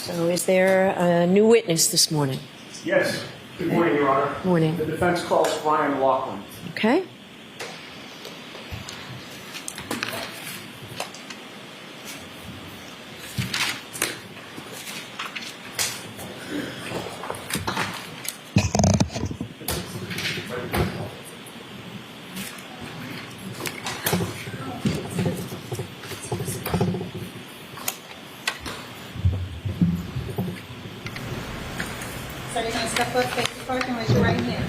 So is there a new witness this morning? Yes. Good morning, Your Honor. Morning. The defense calls Brian Loughran. Okay. So you're going to step up, face the clerk, and raise your right hand.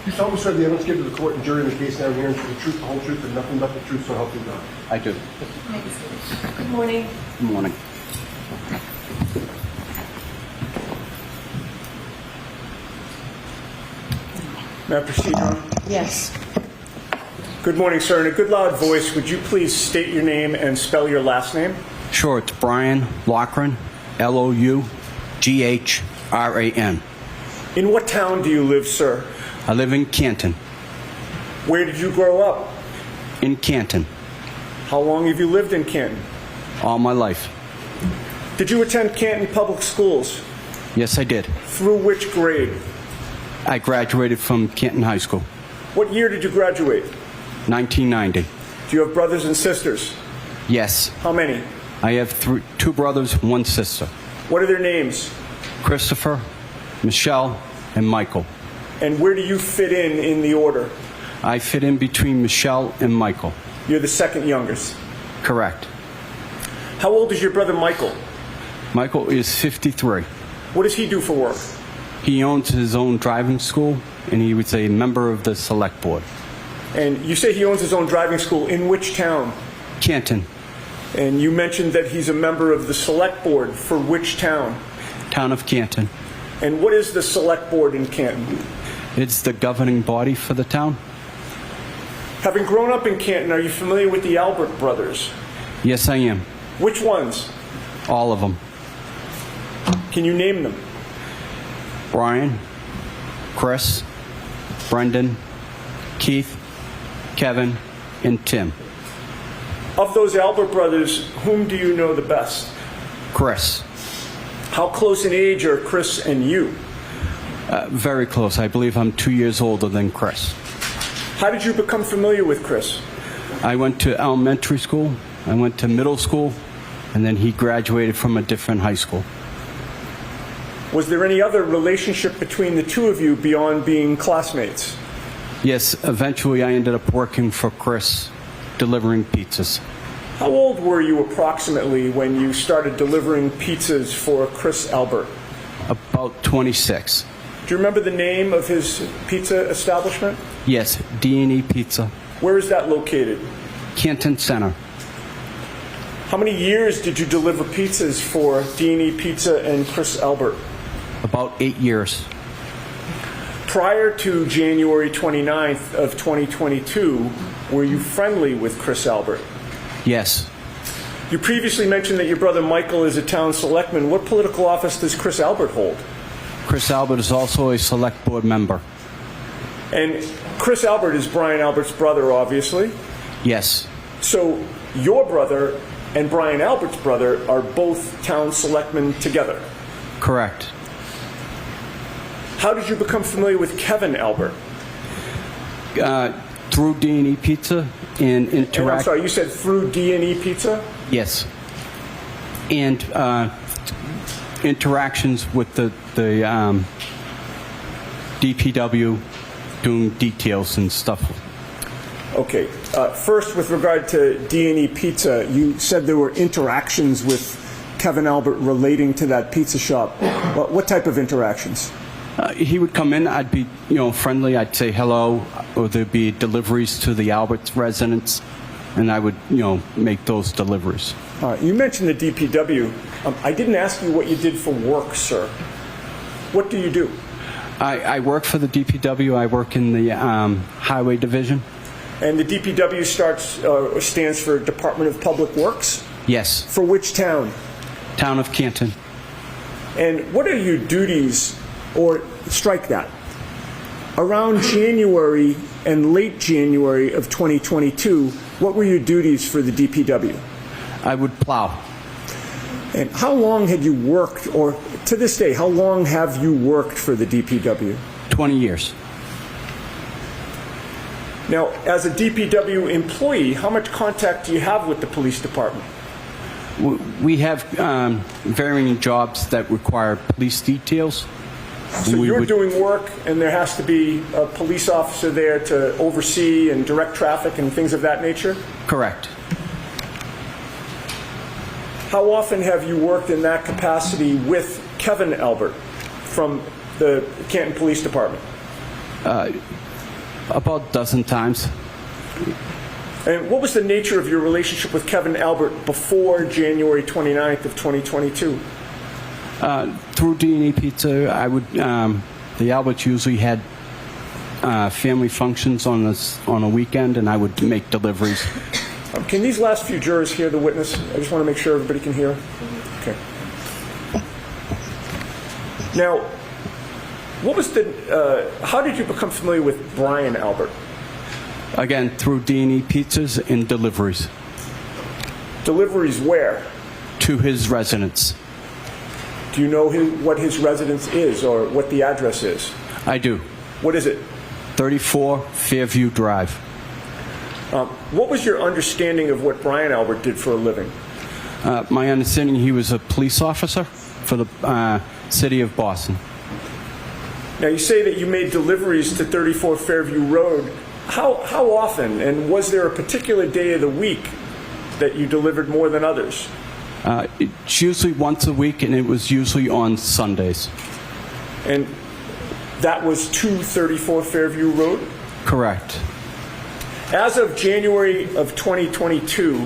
You solemnly swear the evidence given to the court and jury in the case now hearing for the truth, the whole truth, and nothing but the truth, so help you God. I do. Make a seat. Good morning. Good morning. May I proceed, Your Honor? Yes. Good morning, sir. In a good loud voice, would you please state your name and spell your last name? Sure, it's Brian Loughran, Loughran. In what town do you live, sir? I live in Canton. Where did you grow up? In Canton, How long have you lived in Canton? all my life. Did you attend Canton Public Schools? Yes, I did. Through which grade? I graduated from Canton High School, What year did you graduate? 1990. Do you have brothers and sisters? Yes, How many? I have two brothers, one sister. What are their names? Christopher, Michelle, and Michael. And where do you fit in the order? I fit in between Michelle and Michael. You're the second youngest. Correct. How old is your brother Michael? Michael is 53. What does he do for work? He owns his own driving school, and he was a member of the select board. And you say he owns his own driving school. In which town? Canton, And you mentioned that he's a member of the select board. For which town? town of Canton. And what is the select board in Canton? It's the governing body for the town. Having grown up in Canton, are you familiar with the Albert brothers? Yes, I am. Which ones? All of them. Can you name them? Brian, Chris, Brendan, Keith, Kevin, and Tim. Of those Albert brothers, whom do you know the best? Chris. How close in age are Chris and you? Very close. I believe I'm 2 years older than Chris. How did you become familiar with Chris? I went to elementary school, I went to middle school, and then he graduated from a different high school. Was there any other relationship between the two of you beyond being classmates? Yes, eventually I ended up working for Chris, delivering pizzas. How old were you approximately when you started delivering pizzas for Chris Albert? About 26. Do you remember the name of his pizza establishment? Yes, D&E Pizza, Where is that located? Canton Center. How many years did you deliver pizzas for D&E Pizza and Chris Albert? About 8 years. Prior to January 29th of 2022, were you friendly with Chris Albert? Yes. You previously mentioned that your brother Michael is a town selectman. What political office does Chris Albert hold? Chris Albert is also a select board member. And Chris Albert is Brian Albert's brother, obviously. Yes. So your brother and Brian Albert's brother are both town selectmen together. Correct. How did you become familiar with Kevin Albert? Through D&E Pizza and And I'm interact. sorry, you said through D&E Pizza? Yes. And interactions with the DPW doing details and stuff. Okay. First, with regard to D&E Pizza, you said there were interactions with Kevin Albert relating to that pizza shop. What type of interactions? He would come in, I'd be, friendly, I'd say hello, or there'd be deliveries to the Alberts residents, and I would, make those deliveries. You mentioned the DPW. I didn't ask you what you did for work, sir. What do you do? I work for the DPW. I work in the Highway Division. And the DPW stands for Department of Public Works? Yes. For which town? Town of Canton. And what are your duties, or strike that, around January and late January of 2022, what were your duties for the DPW? I would plow. And how long had you worked, or to this day, how long have you worked for the DPW? 20 years. Now, as a DPW employee, how much contact do you have with the police department? We have varying jobs that require police details. So you're doing work, and there has to be a police officer there to oversee and direct traffic and things of that nature? Correct. How often have you worked in that capacity with Kevin Albert from the Canton Police Department? About a dozen times. And what was the nature of your relationship with Kevin Albert before January 29th of 2022? Through D&E Pizza, I would. The Alberts usually had family functions on a weekend, and I would make deliveries. Can these last few jurors hear the witness? I just want to make sure everybody can hear. Okay. Now, what was how did you become familiar with Brian Albert? Again, through D&E Pizzas and deliveries. Deliveries where? To his residence. Do you know what his residence is or what the address is? I do. What is it? 34 Fairview Drive. What was your understanding of what Brian Albert did for a living? My understanding, he was a police officer for the city of Boston. Now, you say that you made deliveries to 34 Fairview Road. How often, and was there a particular day of the week that you delivered more than others? It's usually once a week, and it was usually on Sundays. And that was to 34 Fairview Road? Correct. As of January of 2022,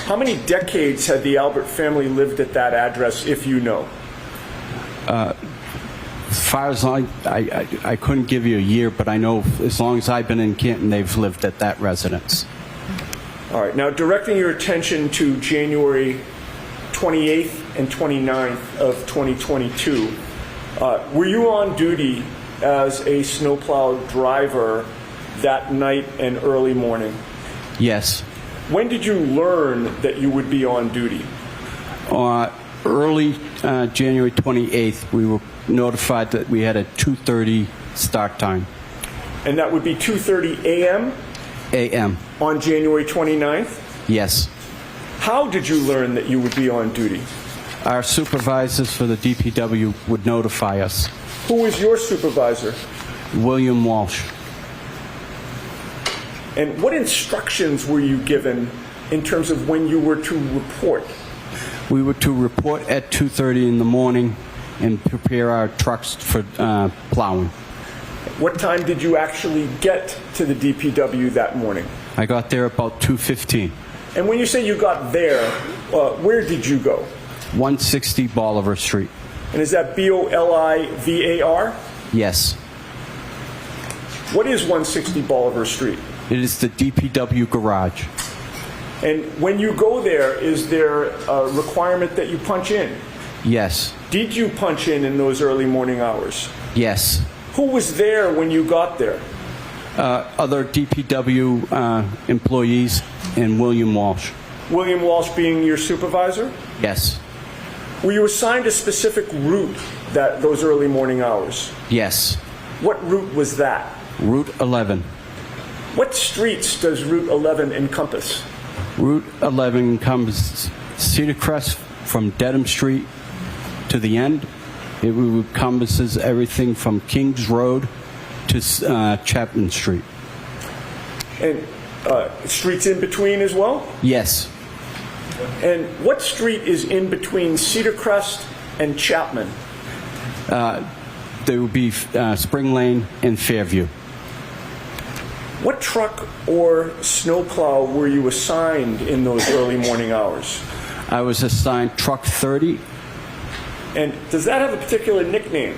how many decades had the Albert family lived at that address, if you know? As far as I couldn't give you a year, but I know as long as I've been in Canton, they've lived at that residence. All right. Now, directing your attention to January 28th and 29th of 2022, were you on duty as a snowplow driver that night and early morning? Yes. When did you learn that you would be on duty? Early January 28th, we were notified that we had a 2:30 start time. And that would be 2:30 a.m.? A.m. On January 29th? Yes. How did you learn that you would be on duty? Our supervisors for the DPW would notify us. Who was your supervisor? William Walsh. And what instructions were you given in terms of when you were to report? We were to report at 2:30 in the morning and prepare our trucks for plowing. What time did you actually get to the DPW that morning? I got there about 2:15. And when you say you got there, where did you go? 160 Bolivar Street. And is that Bolivar? Yes. What is 160 Bolivar Street? It is the DPW garage. And when you go there, is there a requirement that you punch in? Yes. Did you punch in those early morning hours? Yes. Who was there when you got there? Other DPW employees and William Walsh. William Walsh being your supervisor? Yes. Were you assigned a specific route those early morning hours? Yes. What route was that? Route 11. What streets does Route 11 encompass? Route 11 encompasses Cedar Crest from Dedham Street to the end. It encompasses everything from Kings Road to Chapman Street. And streets in between as well? Yes. And what street is in between Cedar Crest and Chapman? There would be Spring Lane and Fairview. What truck or snowplow were you assigned in those early morning hours? I was assigned Truck 30. And does that have a particular nickname?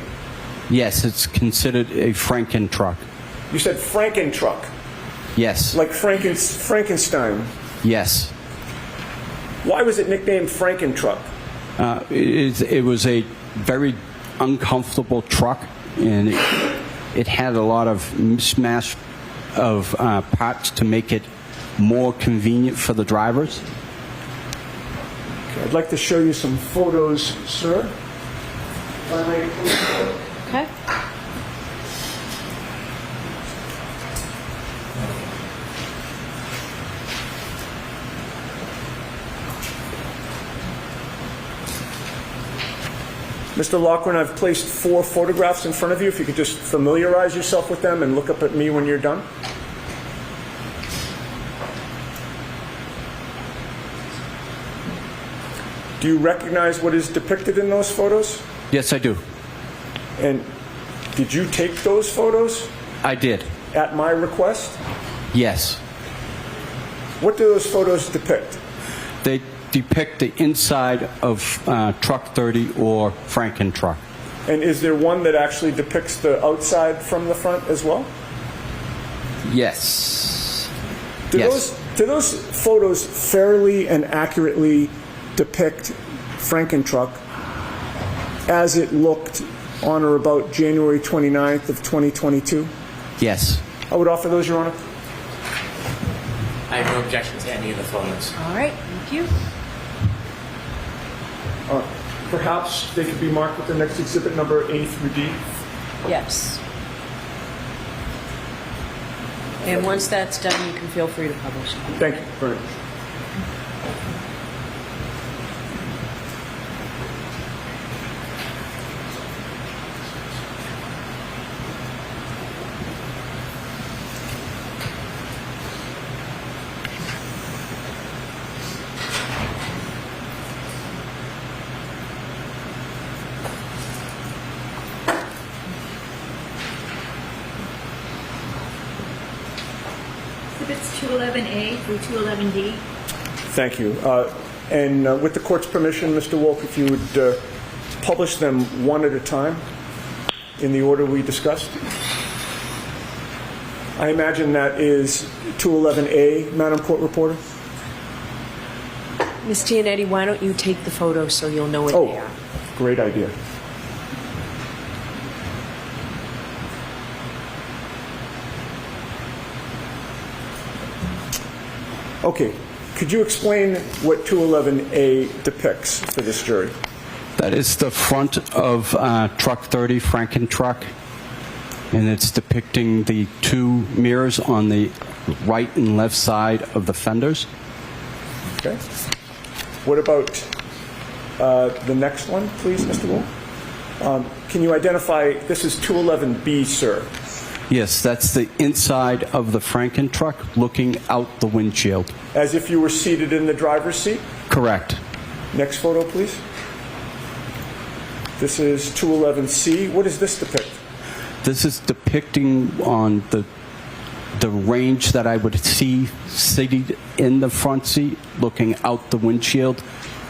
Yes, it's considered a Franken truck. You said Franken truck. Yes. Like Frankenstein. Yes. Why was it nicknamed Franken truck? It was a very uncomfortable truck, and it had a lot of mismatch of parts to make it more convenient for the drivers. Okay, I'd like to show you some photos, sir. If I may, please. Okay. Mr. Loughran, I've placed 4 photographs in front of you. If you could just familiarize yourself with them and look up at me when you're done. Do you recognize what is depicted in those photos? Yes, I do. And did you take those photos I did. at my request? Yes. What do those photos depict? They depict the inside of truck 30 or Franken truck. And is there one that actually depicts the outside from the front as well? Yes. Do Yes. those photos fairly and accurately depict Frankentruck as it looked on or about January 29th of 2022? Yes. I would offer those, Your Honor. I have no objection to any of the photos. All right. Thank you. Perhaps they could be marked with the next exhibit number A through D. Yes. And once that's done, you can feel free to publish it. Thank you very much. Exhibits 211A through 211D. Thank you. And with the court's permission, Mr. Wolk, if you would publish them one at a time in the order we discussed. I imagine that is 211A, Madam Court Reporter. Ms. Gianetti, why don't you take the photos so you'll know what they are? Great idea. Okay, could you explain what 211A depicts for this jury? That is the front of truck 30, Franken truck, and it's depicting the 2 mirrors on the right and left side of the fenders. Okay. What about the next one, please, Mr. Wolf? Can you identify, this is 211B, sir. Yes, that's the inside of the Franken truck looking out the windshield. As if you were seated in the driver's seat? Correct. Next photo, please. This is 211C. What does this depict? This is depicting on the range that I would see seated in the front seat, looking out the windshield,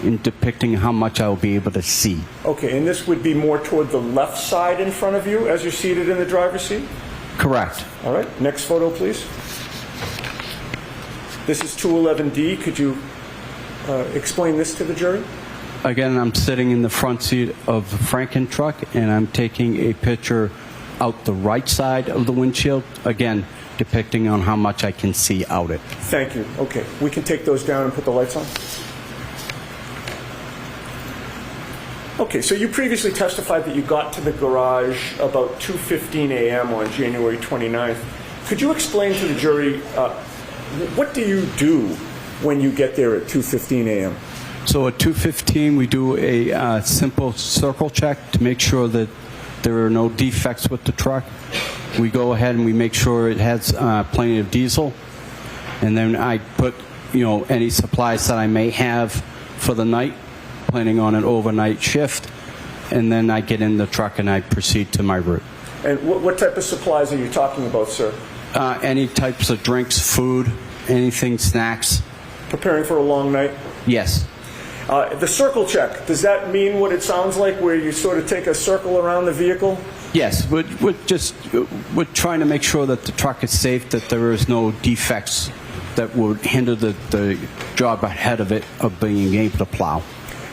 and depicting how much I will be able to see. Okay, and this would be more toward the left side in front of you as you're seated in the driver's seat? Correct. All right, next photo, please. This is 211D. Could you explain this to the jury? Again, I'm sitting in the front seat of the Franken truck, and I'm taking a picture out the right side of the windshield, again, depicting on how much I can see out it. Thank you. Okay, we can take those down and put the lights on. Okay, so you previously testified that you got to the garage about 2:15 a.m. on January 29th. Could you explain to the jury what do you do when you get there at 2:15 a.m.? So at 2:15, we do a simple circle check to make sure that there are no defects with the truck. We go ahead and we make sure it has plenty of diesel, and then I put, any supplies that I may have for the night, planning on an overnight shift, and then I get in the truck and I proceed to my route. And what type of supplies are you talking about, sir? Any types of drinks, food, anything, snacks. Preparing for a long night? Yes. The circle check, does that mean what it sounds like, where you sort of take a circle around the vehicle? Yes, we're trying to make sure that the truck is safe, that there is no defects that would hinder the job ahead of it of being able to plow.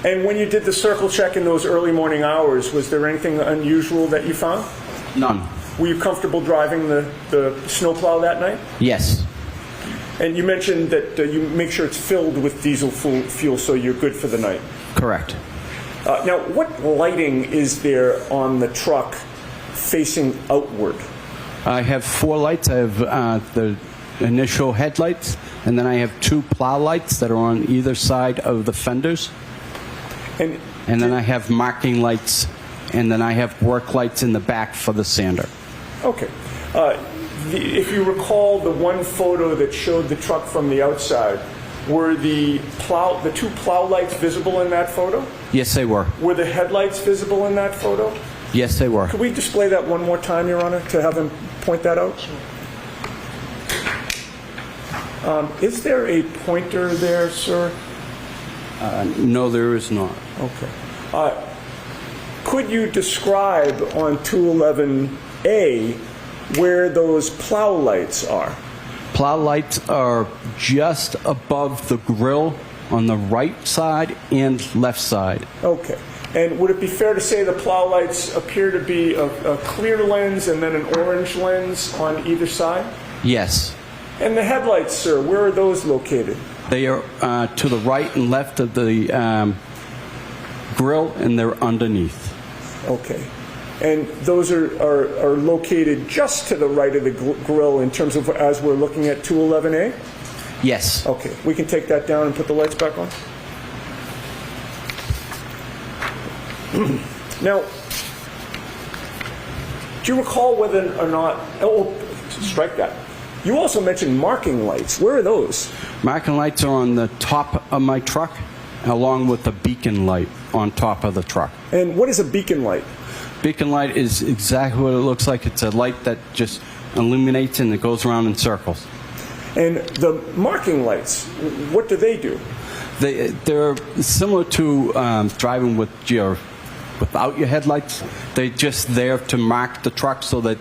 And when you did the circle check in those early morning hours, was there anything unusual that you found? None. Were you comfortable driving the snowplow that night? Yes. And you mentioned that you make sure it's filled with diesel fuel so you're good for the night. Correct. Now, what lighting is there on the truck facing outward? I have 4 lights. I have the initial headlights, and then I have 2 plow lights that are on either side of the fenders. And And then I have marking lights, and then I have work lights in the back for the sander. okay. If you recall the one photo that showed the truck from the outside, were the 2 plow lights visible in that photo? Yes, they were. Were the headlights visible in that photo? Yes, they were. Could we display that one more time, Your Honor, to have him point that out? Is there a pointer there, sir? No, there is not. Okay. Could you describe on 211A where those plow lights are? Plow lights are just above the grill on the right side and left side. Okay. And would it be fair to say the plow lights appear to be a clear lens and then an orange lens on either side? Yes. And the headlights, sir, where are those located? They are to the right and left of the grill, and they're underneath. Okay. And those are located just to the right of the grill in terms of as we're looking at 211A? Yes. Okay. We can take that down and put the lights back on? Now, do you recall whether or not... Oh, strike that. You also mentioned marking lights. Where are those? Marking lights are on the top of my truck, along with the beacon light on top of the truck. And what is a beacon light? Beacon light is exactly what it looks like. It's a light that just illuminates and it goes around in circles. And the marking lights, what do they do? They're similar to driving without your headlights. They're just there to mark the truck so that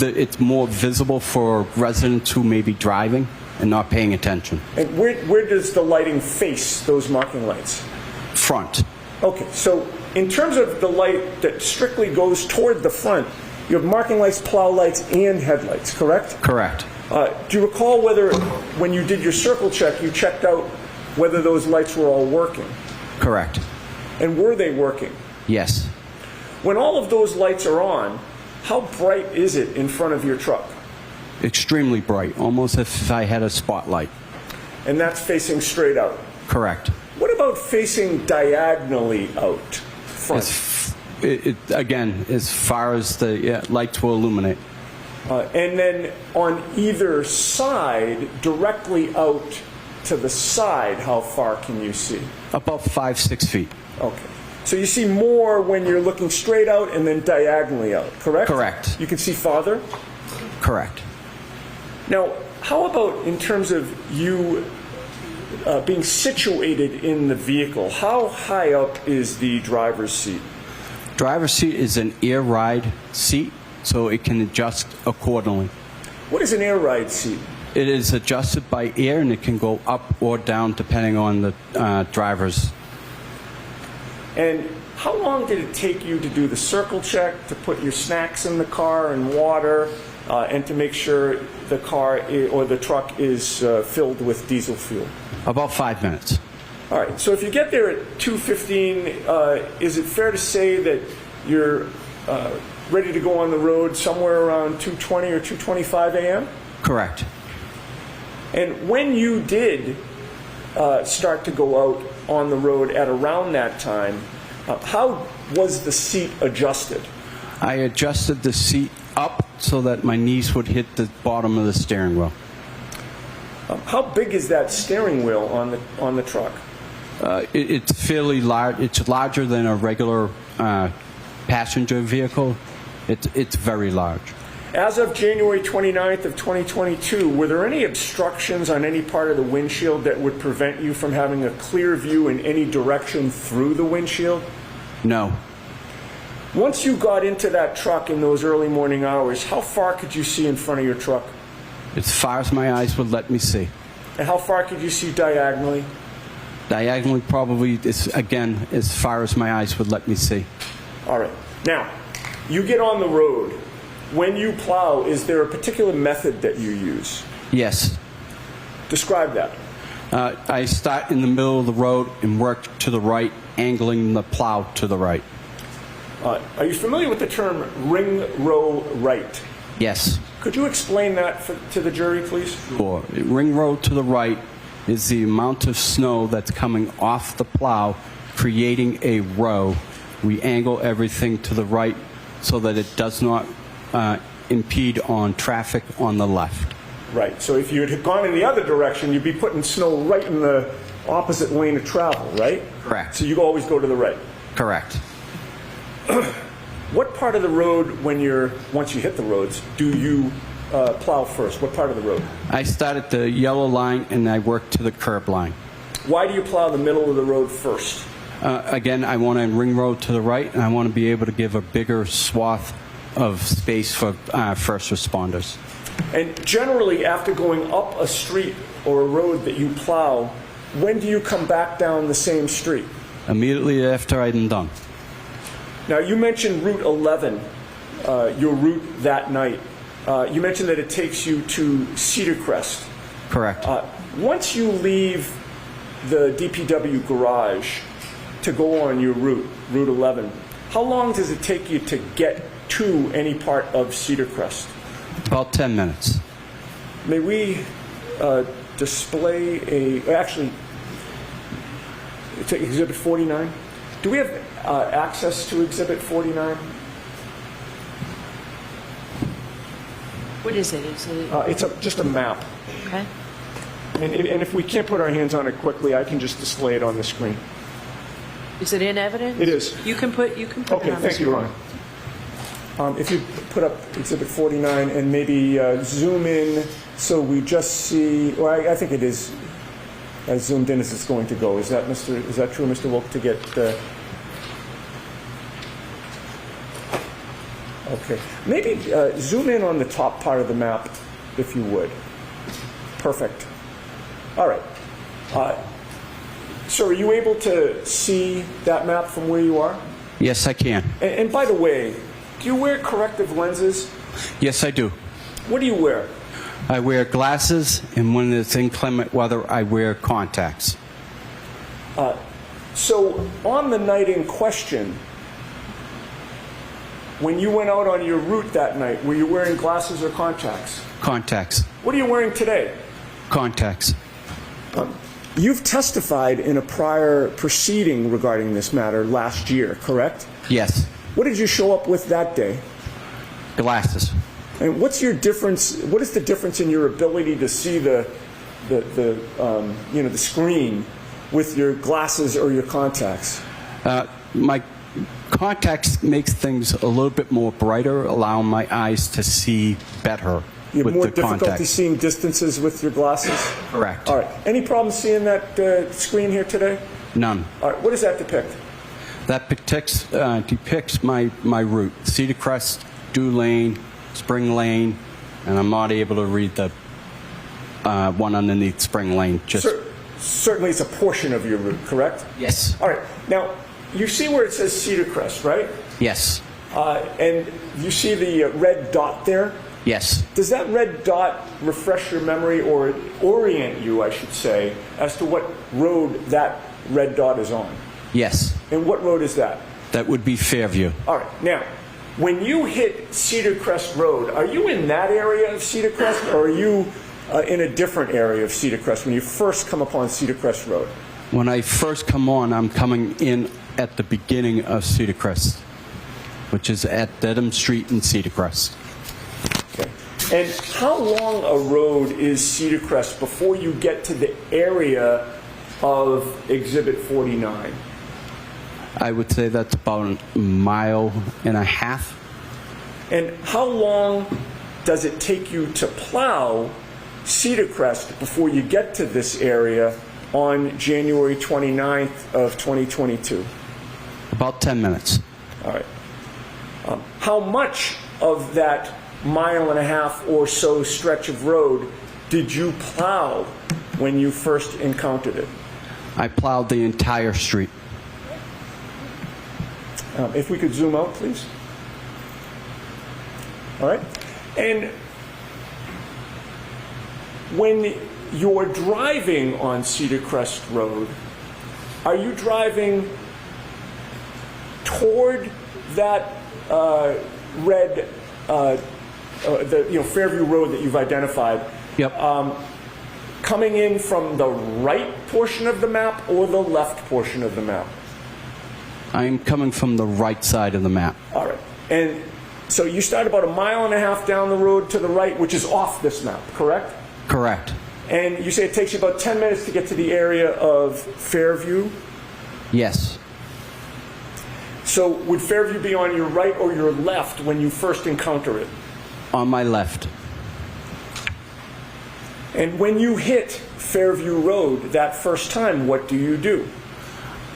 it's more visible for residents who may be driving and not paying attention. And where does the lighting face those marking lights? Front. Okay, so in terms of the light that strictly goes toward the front, you have marking lights, plow lights, and headlights, correct? Correct. Do you recall whether, when you did your circle check, you checked out whether those lights were all working? Correct. And were they working? Yes. When all of those lights are on, how bright is it in front of your truck? Extremely bright, almost as if I had a spotlight. And that's facing straight out. Correct. What about facing diagonally out front? Again, as far as the lights will illuminate. And then on either side, directly out to the side, how far can you see? About 5-6 feet. Okay. So you see more when you're looking straight out and then diagonally out, correct? Correct. You can see farther? Correct. Now, how about in terms of you being situated in the vehicle? How high up is the driver's seat? Driver's seat is an air ride seat, so it can adjust accordingly. What is an air ride seat? It is adjusted by air, and it can go up or down depending on the driver's. And how long did it take you to do the circle check, to put your snacks in the car and water, and to make sure the car or the truck is filled with diesel fuel? About 5 minutes. All right, so if you get there at 2:15, is it fair to say that you're ready to go on the road somewhere around 2:20 or 2:25 a.m.? Correct. And when you did start to go out on the road at around that time, how was the seat adjusted? I adjusted the seat up so that my knees would hit the bottom of the steering wheel. How big is that steering wheel on the truck? It's fairly large. It's larger than a regular passenger vehicle. It's very large. As of January 29th of 2022, were there any obstructions on any part of the windshield that would prevent you from having a clear view in any direction through the windshield? No. Once you got into that truck in those early morning hours, how far could you see in front of your truck? As far as my eyes would let me see. And how far could you see diagonally? Diagonally, probably, again, as far as my eyes would let me see. All right. Now, you get on the road. When you plow, is there a particular method that you use? Yes. Describe that. I start in the middle of the road and work to the right angling the plow to the right. Are you familiar with the term ring row right? Yes. Could you explain that to the jury, please? Or ring row to the right is the amount of snow that's coming off the plow, creating a row. We angle everything to the right so that it does not impede on traffic on the left. Right. So if you had gone in the other direction, you'd be putting snow right in the opposite lane of travel, right? Correct. So you always go to the right. Correct. What part of the road, once you hit the roads, do you plow first? What part of the road? I start at the yellow line and I work to the curb line. Why do you plow the middle of the road first? Again, I want to ring road to the right, and I want to be able to give a bigger swath of space for first responders. And generally, after going up a street or a road that you plow, when do you come back down the same street? Immediately after I'm done. Now, you mentioned Route 11, your route that night. You mentioned that it takes you to Cedar Crest. Correct. Once you leave the DPW garage to go on your route, Route 11, how long does it take you to get to any part of Cedar Crest? About 10 minutes. May we display actually, it's Exhibit 49. Do we have access to Exhibit 49? What is it? Is it It's just a map. okay? And if we can't put our hands on it quickly, I can just display it on the screen. Is it in evidence? It is. You can put it Okay, on the thank you, screen. Ron. If you put up Exhibit 49 and maybe zoom in so we just see, well, I think it is as zoomed in as it's going to go. Is that true, Mr. Wilk, to get... Okay. Maybe zoom in on the top part of the map, if you would. Perfect. All right. So are you able to see that map from where you are? Yes, I can. And by the way, do you wear corrective lenses? Yes, I do. What do you wear? I wear glasses, and when it's inclement weather, I wear contacts. So on the night in question, when you went out on your route that night, were you wearing glasses or contacts? Contacts. What are you wearing today? Contacts. You've testified in a prior proceeding regarding this matter last year, correct? Yes. What did you show up with that day? Glasses. And what's your difference? What is the difference in your ability to see the screen with your glasses or your contacts? My contacts makes things a little bit more brighter, allowing my eyes to see better You have with more the difficulty contacts. seeing distances with your glasses? Correct. All right. Any problem seeing that screen here today? None. All right. What does that depict? That depicts my route. Cedar Crest, Dew Lane, Spring Lane, and I'm not able to read the one underneath Spring Lane. Just Certainly it's a portion of your route, correct? Yes. All right. Now, you see where it says Cedar Crest, right? Yes. And you see the red dot there? Yes. Does that red dot refresh your memory or orient you, I should say, as to what road that red dot is on? Yes. And what road is that? That would be Fairview. All right. Now, when you hit Cedar Crest Road, are you in that area of Cedar Crest, or are you in a different area of Cedar Crest when you first come upon Cedar Crest Road? When I first come on, I'm coming in at the beginning of Cedar Crest, which is at Dedham Street in Cedar Crest. Okay. And how long a road is Cedar Crest before you get to the area of Exhibit 49? I would say that's about a mile and a half. And how long does it take you to plow Cedar Crest before you get to this area on January 29th of 2022? About 10 minutes. All right. How much of that mile and a half or so stretch of road did you plow when you first encountered it? I plowed the entire street. If we could zoom out, please. All right. And when you're driving on Cedar Crest Road, are you driving toward that red, Fairview Road that you've identified, Yep. coming in from the right portion of the map or the left portion of the map? I'm coming from the right side of the map. All right. And so you start about 1.5 miles down the road to the right, which is off this map, correct? Correct. And you say it takes you about 10 minutes to get to the area of Fairview. Yes. So would Fairview be on your right or your left when you first encounter it? On my left. And when you hit Fairview Road that first time, what do you do?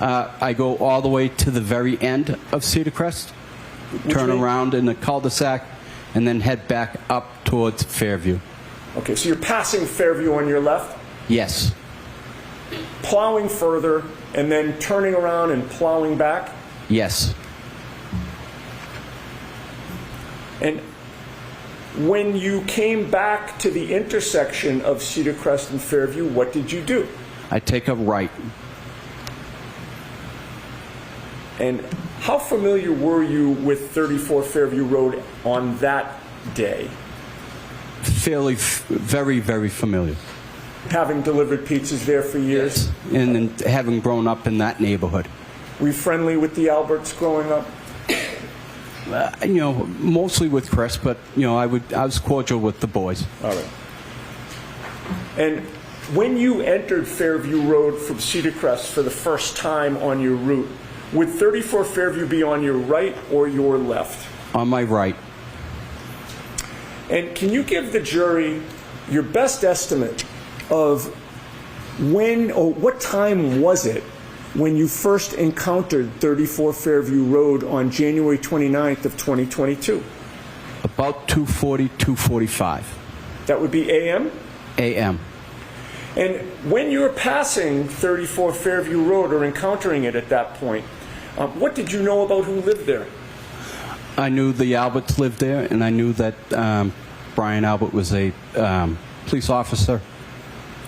I go all the way to the very end of Cedar Crest, turn way? around in the cul-de-sac, and then head back up towards Fairview. Okay, so you're passing Fairview on your left, Yes. plowing further, and then turning around and plowing back. Yes. And when you came back to the intersection of Cedar Crest and Fairview, what did you do? I take a right. And how familiar were you with 34 Fairview Road on that day, Very, very familiar. having delivered pizzas there for years? And then having grown up in that neighborhood. Were you friendly with the Alberts growing up? Mostly with Chris, but I was cordial with the boys. All right. And when you entered Fairview Road from Cedar Crest for the first time on your route, would 34 Fairview be on your right or your left? On my right. And can you give the jury your best estimate of when or what time was it when you first encountered 34 Fairview Road on January 29th of 2022? About 2:40, 2:45 That would be a.m.? a.m. And when you were passing 34 Fairview Road or encountering it at that point, what did you know about who lived there? I knew the Alberts lived there, and I knew that Brian Albert was a police officer,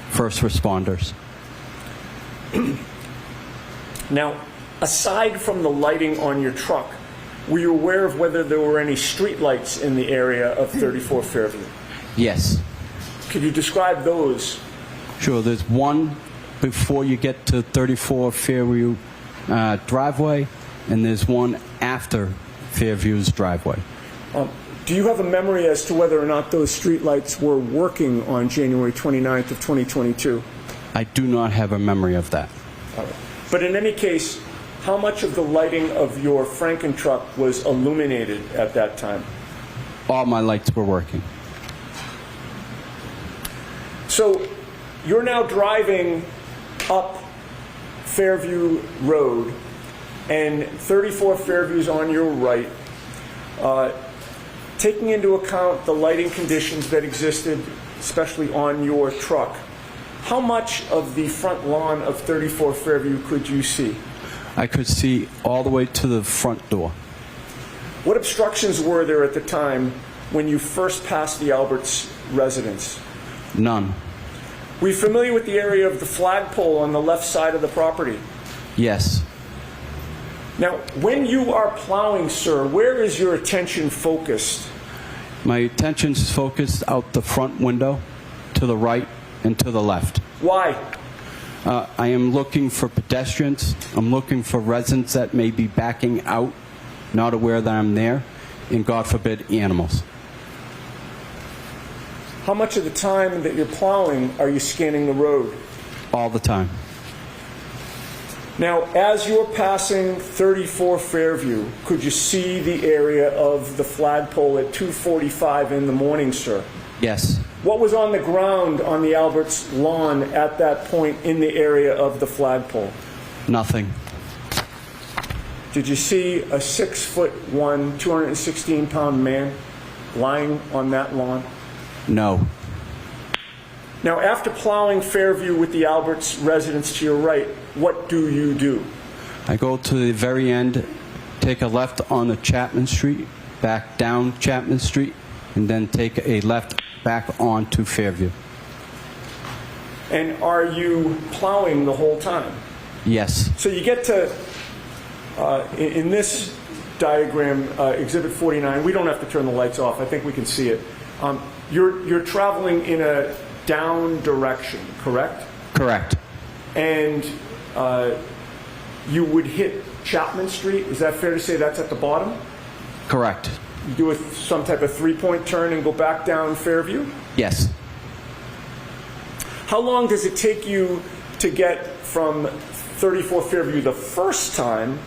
first responders. Now, aside from the lighting on your truck, were you aware of whether there were any street lights in the area of 34 Fairview? Yes. Could you describe those? Sure, there's one before you get to 34 Fairview driveway, and there's one after Fairview's driveway. Do you have a memory as to whether or not those street lights were working on January 29th of 2022? I do not have a memory of that. All right. But in any case, how much of the lighting of your Franken truck was illuminated at that time? All my lights were working. So you're now driving up Fairview Road, and 34 Fairview's on your right. Taking into account the lighting conditions that existed, especially on your truck, how much of the front lawn of 34 Fairview could you see? I could see all the way to the front door. What obstructions were there at the time when you first passed the Alberts residence? None. Were you familiar with the area of the flagpole on the left side of the property? Yes. Now, when you are plowing, sir, where is your attention focused? My attention's focused out the front window, to the right and to the left. Why? I am looking for pedestrians. I'm looking for residents that may be backing out, not aware that I'm there, and God forbid, animals. How much of the time that you're plowing are you scanning the road? All the time. Now, as you're passing 34 Fairview, could you see the area of the flagpole at 2:45 in the morning, sir? Yes. What was on the ground on the Alberts lawn at that point in the area of the flagpole? Nothing. Did you see a 6'1", 216-pound man lying on that lawn? No. Now, after plowing Fairview with the Alberts residence to your right, what do you do? I go to the very end, take a left on the Chapman Street, back down Chapman Street, and then take a left back onto Fairview. And are you plowing the whole time? Yes. So you get to In this diagram, Exhibit 49, we don't have to turn the lights off. I think we can see it. You're traveling in a down direction, correct? Correct. And you would hit Chapman Street. Is that fair to say that's at the bottom? Correct. You do some type of three-point turn and go back down Fairview? Yes. How long does it take you to get from 34 Fairview the first time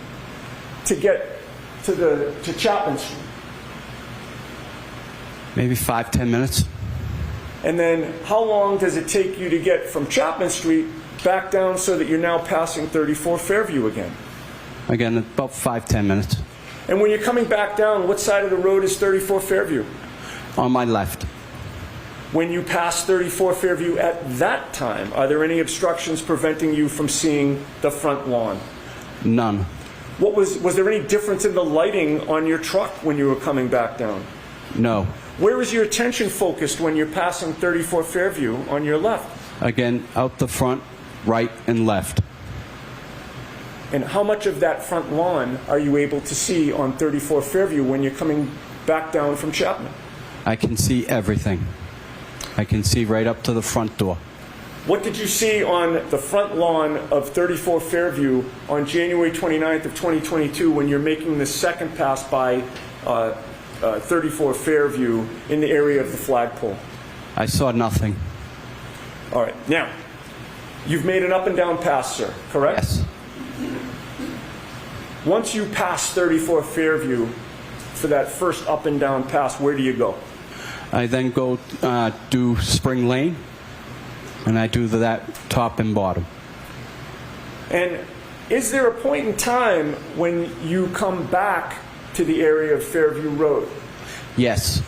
to get to Chapman Street? Maybe 5-10 minutes. And then how long does it take you to get from Chapman Street back down so that you're now passing 34 Fairview again? Again, about 5-10 minutes. And when you're coming back down, what side of the road is 34 Fairview? On my left. When you pass 34 Fairview at that time, are there any obstructions preventing you from seeing the front lawn? None. Was there any difference in the lighting on your truck when you were coming back down? No. Where is your attention focused when you're passing 34 Fairview on your left? Again, out the front, right and left. And how much of that front lawn are you able to see on 34 Fairview when you're coming back down from Chapman? I can see everything. I can see right up to the front door. What did you see on the front lawn of 34 Fairview on January 29th of 2022 when you're making the second pass by 34 Fairview in the area of the Flagpole? I saw nothing. All right. Now, you've made an up and down pass, sir, correct? Yes. Once you pass 34 Fairview for that first up and down pass, where do you go? I then go do Spring Lane, and I do that top and bottom. And is there a point in time when you come back to the area of Fairview Road? Yes.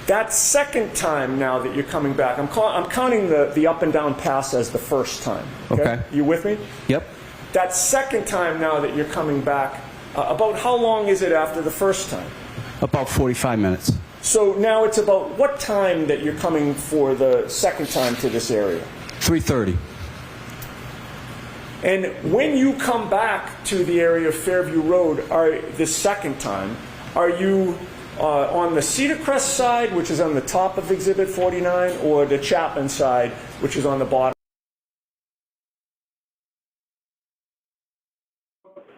That second time now that you're coming back, I'm counting the up and down pass as the first time. Okay. You with me? Yep. That second time now that you're coming back, about how long is it after the first time? About 45 minutes. So now it's about what time that you're coming for the second time to this area? 3:30. And when you come back to the area of Fairview Road, the second time, are you on the Cedar Crest side, which is on the top of Exhibit 49, or the Chapman side, which is on the bottom?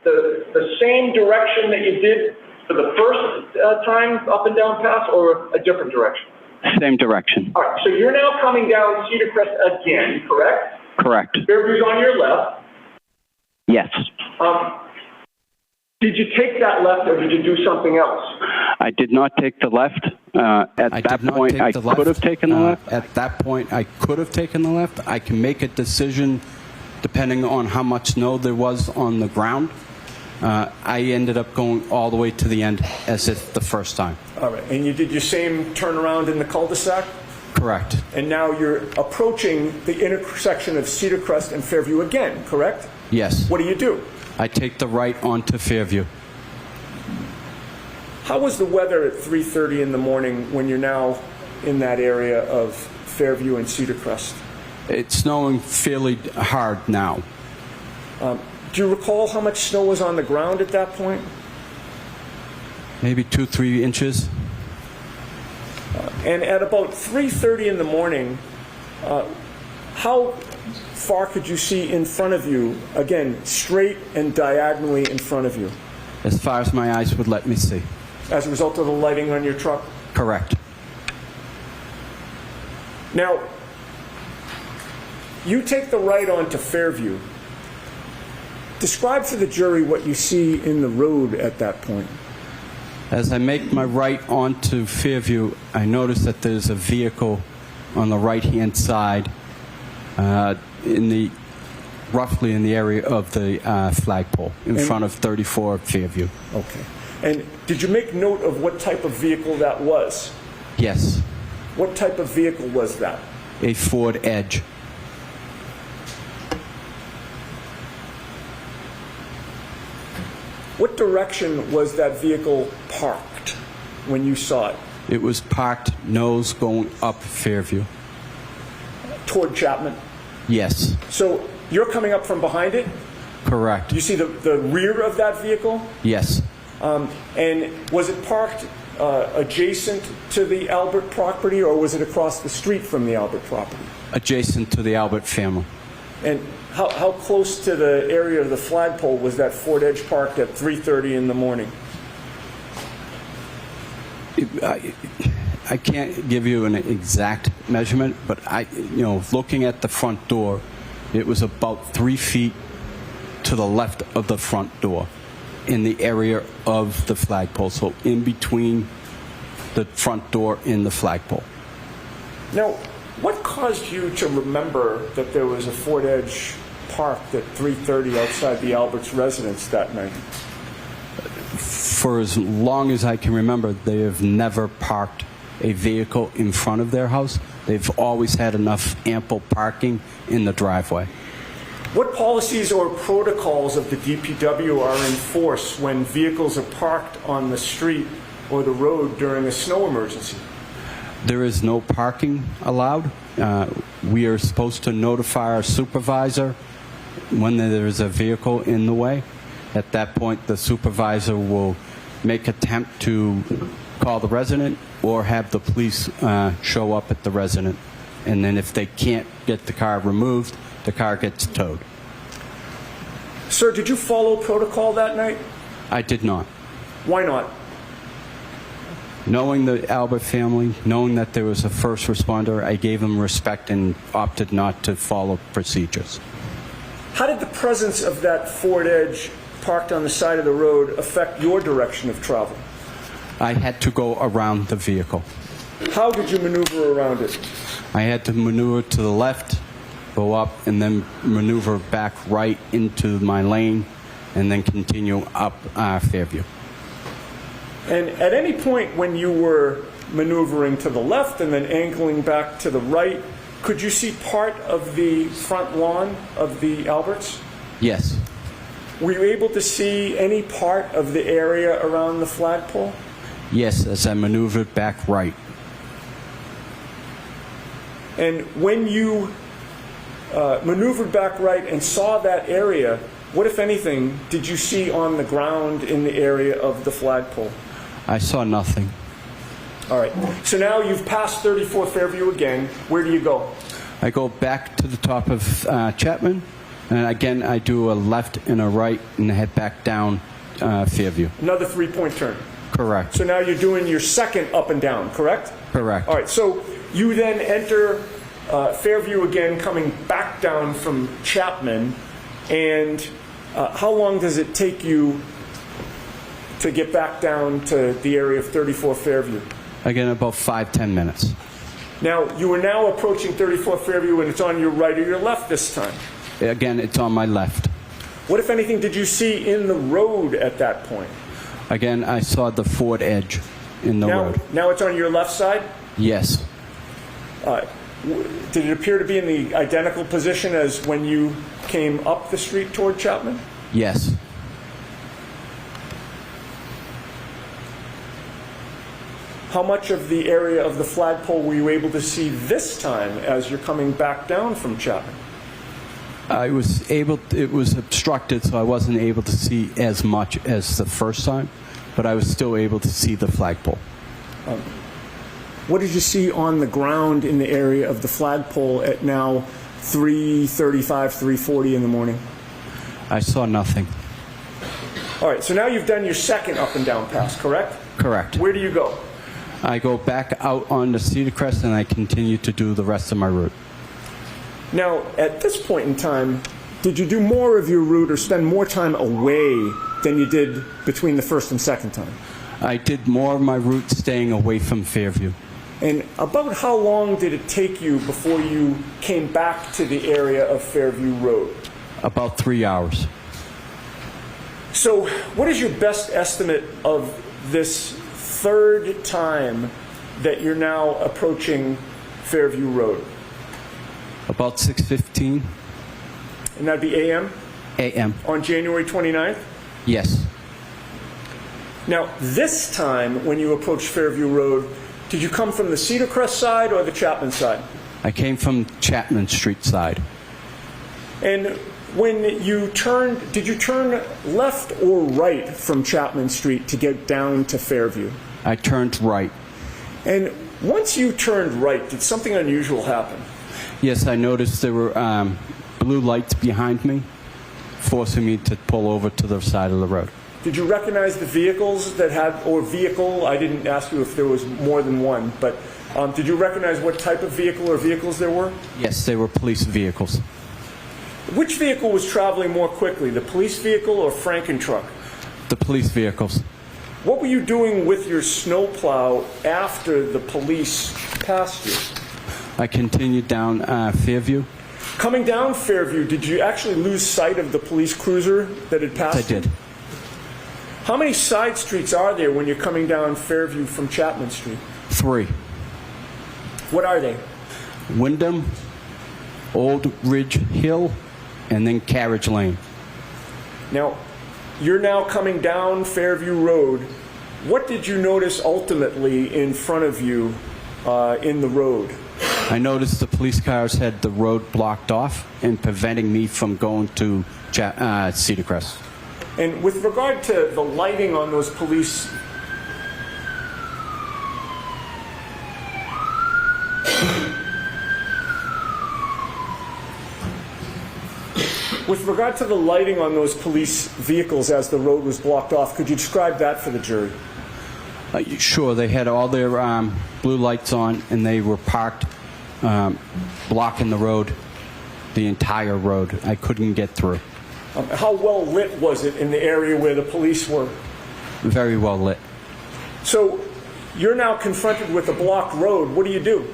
The same direction that you did for the first time up and down pass, or a different direction? Same direction. All right, so you're now coming down Cedar Crest again, correct? Correct. Fairview's on your left. Yes. Did you take that left, or did you do something else? I did not take the left. At that point, I could have taken the left. At that point, I could have taken the left. I can make a decision depending on how much snow there was on the ground. I ended up going all the way to the end as if the first time. All right, and you did your same turnaround in the cul-de-sac? Correct. And now you're approaching the intersection of Cedar Crest and Fairview again, correct? Yes. What do? I take the right onto Fairview. How was the weather at 3:30 in the morning when you're now in that area of Fairview and Cedar Crest? It's snowing fairly hard now. Do you recall how much snow was on the ground at that point? Maybe 2-3 inches. And at about 3:30 in the morning, how far could you see in front of you, again, straight and diagonally in front of you, As far as my eyes would let me see. as a result of the lighting on your truck? Correct. Now, you take the right onto Fairview. Describe for the jury what you see in the road at that point. As I make my right onto Fairview, I notice that there's a vehicle on the right-hand side, roughly in the area of the flagpole, in front of 34 Fairview. Okay. And did you make note of what type of vehicle that was? Yes, What type of vehicle was that? a Ford Edge. What direction was that vehicle parked when you saw it? It was parked nose going up Fairview. Toward Chapman? Yes, So you're coming up from behind it? Correct. Do you see the rear of that vehicle? Yes. And was it parked adjacent to the Albert property, or was it across the street from the Albert property? Adjacent to the Albert family. And how close to the area of the flagpole was that Ford Edge parked at 3:30 in the morning? I can't give you an exact measurement, but looking at the front door, it was about 3 feet to the left of the front door in the area of the flagpole, so in between the front door and the flagpole. Now, what caused you to remember that there was a Ford Edge parked at 3:30 outside the Albert's residence that night? For as long as I can remember, they have never parked a vehicle in front of their house. They've always had enough ample parking in the driveway. What policies or protocols of the DPW are in force when vehicles are parked on the street or the road during a snow emergency? There is no parking allowed. We are supposed to notify our supervisor when there is a vehicle in the way. At that point, the supervisor will make attempt to call the resident or have the police show up at the resident. And then if they can't get the car removed, the car gets towed. Sir, did you follow protocol that night? I did not. Why not? Knowing the Albert family, knowing that there was a first responder, I gave them respect and opted not to follow procedures. How did the presence of that Ford Edge parked on the side of the road affect your direction of travel? I had to go around the vehicle. How did you maneuver around it? I had to maneuver to the left, go up, and then maneuver back right into my lane, and then continue up Fairview. And at any point when you were maneuvering to the left and then angling back to the right, could you see part of the front lawn of the Alberts? Yes. Were you able to see any part of the area around the flagpole? Yes, as I maneuvered back right. And when you maneuvered back right and saw that area, what, if anything, did you see on the ground in the area of the flagpole? I saw nothing. All right. So now you've passed 34 Fairview again. Where do you go? I go back to the top of Chapman, and again I do a left and a right and head back down Fairview. Another three-point turn. Correct. So now you're doing your second up and down, correct? Correct. All right. So you then enter Fairview again, coming back down from Chapman. And how long does it take you to get back down to the area of 34 Fairview? Again, about 5-10 minutes. Now, you are now approaching 34 Fairview, and it's on your right or your left this time. Again, it's on my left. What, if anything, did you see in the road at that point? Again, I saw the Ford Edge in the road. Now it's on your left side? Yes. Did it appear to be in the identical position as when you came up the street toward Chapman? Yes. How much of the area of the flagpole were you able to see this time as you're coming back down from Chapman? I was able, it was obstructed, so I wasn't able to see as much as the first time, but I was still able to see the flagpole. What did you see on the ground in the area of the flagpole at now 3:35, 3:40 in the morning? I saw nothing. All right, so now you've done your second up and down pass, correct? Correct. Where do you go? I go back out on the Cedar Crest and I continue to do the rest of my route. Now, at this point in time, did you do more of your route or spend more time away than you did between the first and second time? I did more of my route staying away from Fairview. And about how long did it take you before you came back to the area of Fairview Road? About 3 hours. So what is your best estimate of this third time that you're now approaching Fairview Road? About 6:15 And that'd be a.m.? a.m. On January 29th? Yes. Now, this time when you approached Fairview Road, did you come from the Cedar Crest side or the Chapman side? I came from Chapman Street side. And When you turned, did you turn left or right from Chapman Street to get down to Fairview? I turned right. And once you turned right, did something unusual happen? Yes, I noticed there were blue lights behind me, forcing me to pull over to the side of the road. Did you recognize the vehicles that had, or vehicle? I didn't ask you if there was more than one, but did you recognize what type of vehicle or vehicles there were? Yes, they were police vehicles. Which vehicle was traveling more quickly, the police vehicle or Franken truck? The police vehicles. What were you doing with your snowplow after the police passed you? I continued down Fairview. Coming down Fairview, did you actually lose sight of the police cruiser that had passed I you? did. How many side streets are there when you're coming down Fairview from Chapman Street? 3. What are they? Wyndham, Old Ridge Hill, and then Carriage Lane. Now, you're now coming down Fairview Road. What did you notice ultimately in front of you in the road? I noticed the police cars had the road blocked off and preventing me from going to Cedar Crest. And with regard to the lighting on those police... With regard to the lighting on those police vehicles as the road was blocked off, could you describe that for the jury? Sure, they had all their blue lights on, and they were parked blocking the road, the entire road. I couldn't get through. How well lit was it in the area where the police were? Very well lit. So you're now confronted with a blocked road. What do you do?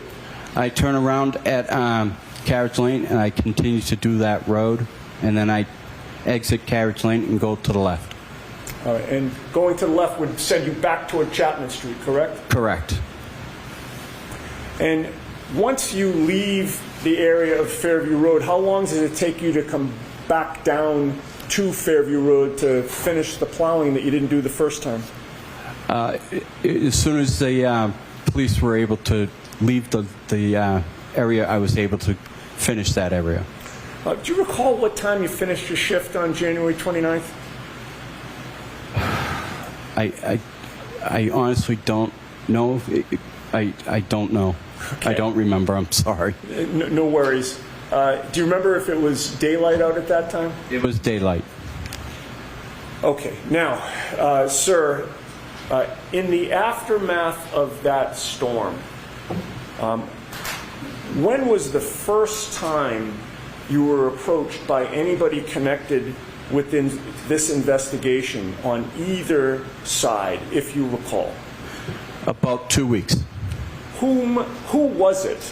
I turn around at Carriage Lane, and I continue to do that road, and then I exit Carriage Lane and go to the left. All right, and going to the left would send you back toward Chapman Street, correct? Correct. And once you leave the area of Fairview Road, how long does it take you to come back down to Fairview Road to finish the plowing that you didn't do the first time? As soon as the police were able to leave the area, I was able to finish that area. Do you recall what time you finished your shift on January 29th? I honestly don't know. I don't know. Okay. I don't remember. I'm sorry. No worries. Do you remember if it was daylight out at that time? It was daylight. Okay. Now, sir, in the aftermath of that storm, when was the first time you were approached by anybody connected with this investigation on either side, if you recall? About 2 weeks. Who was it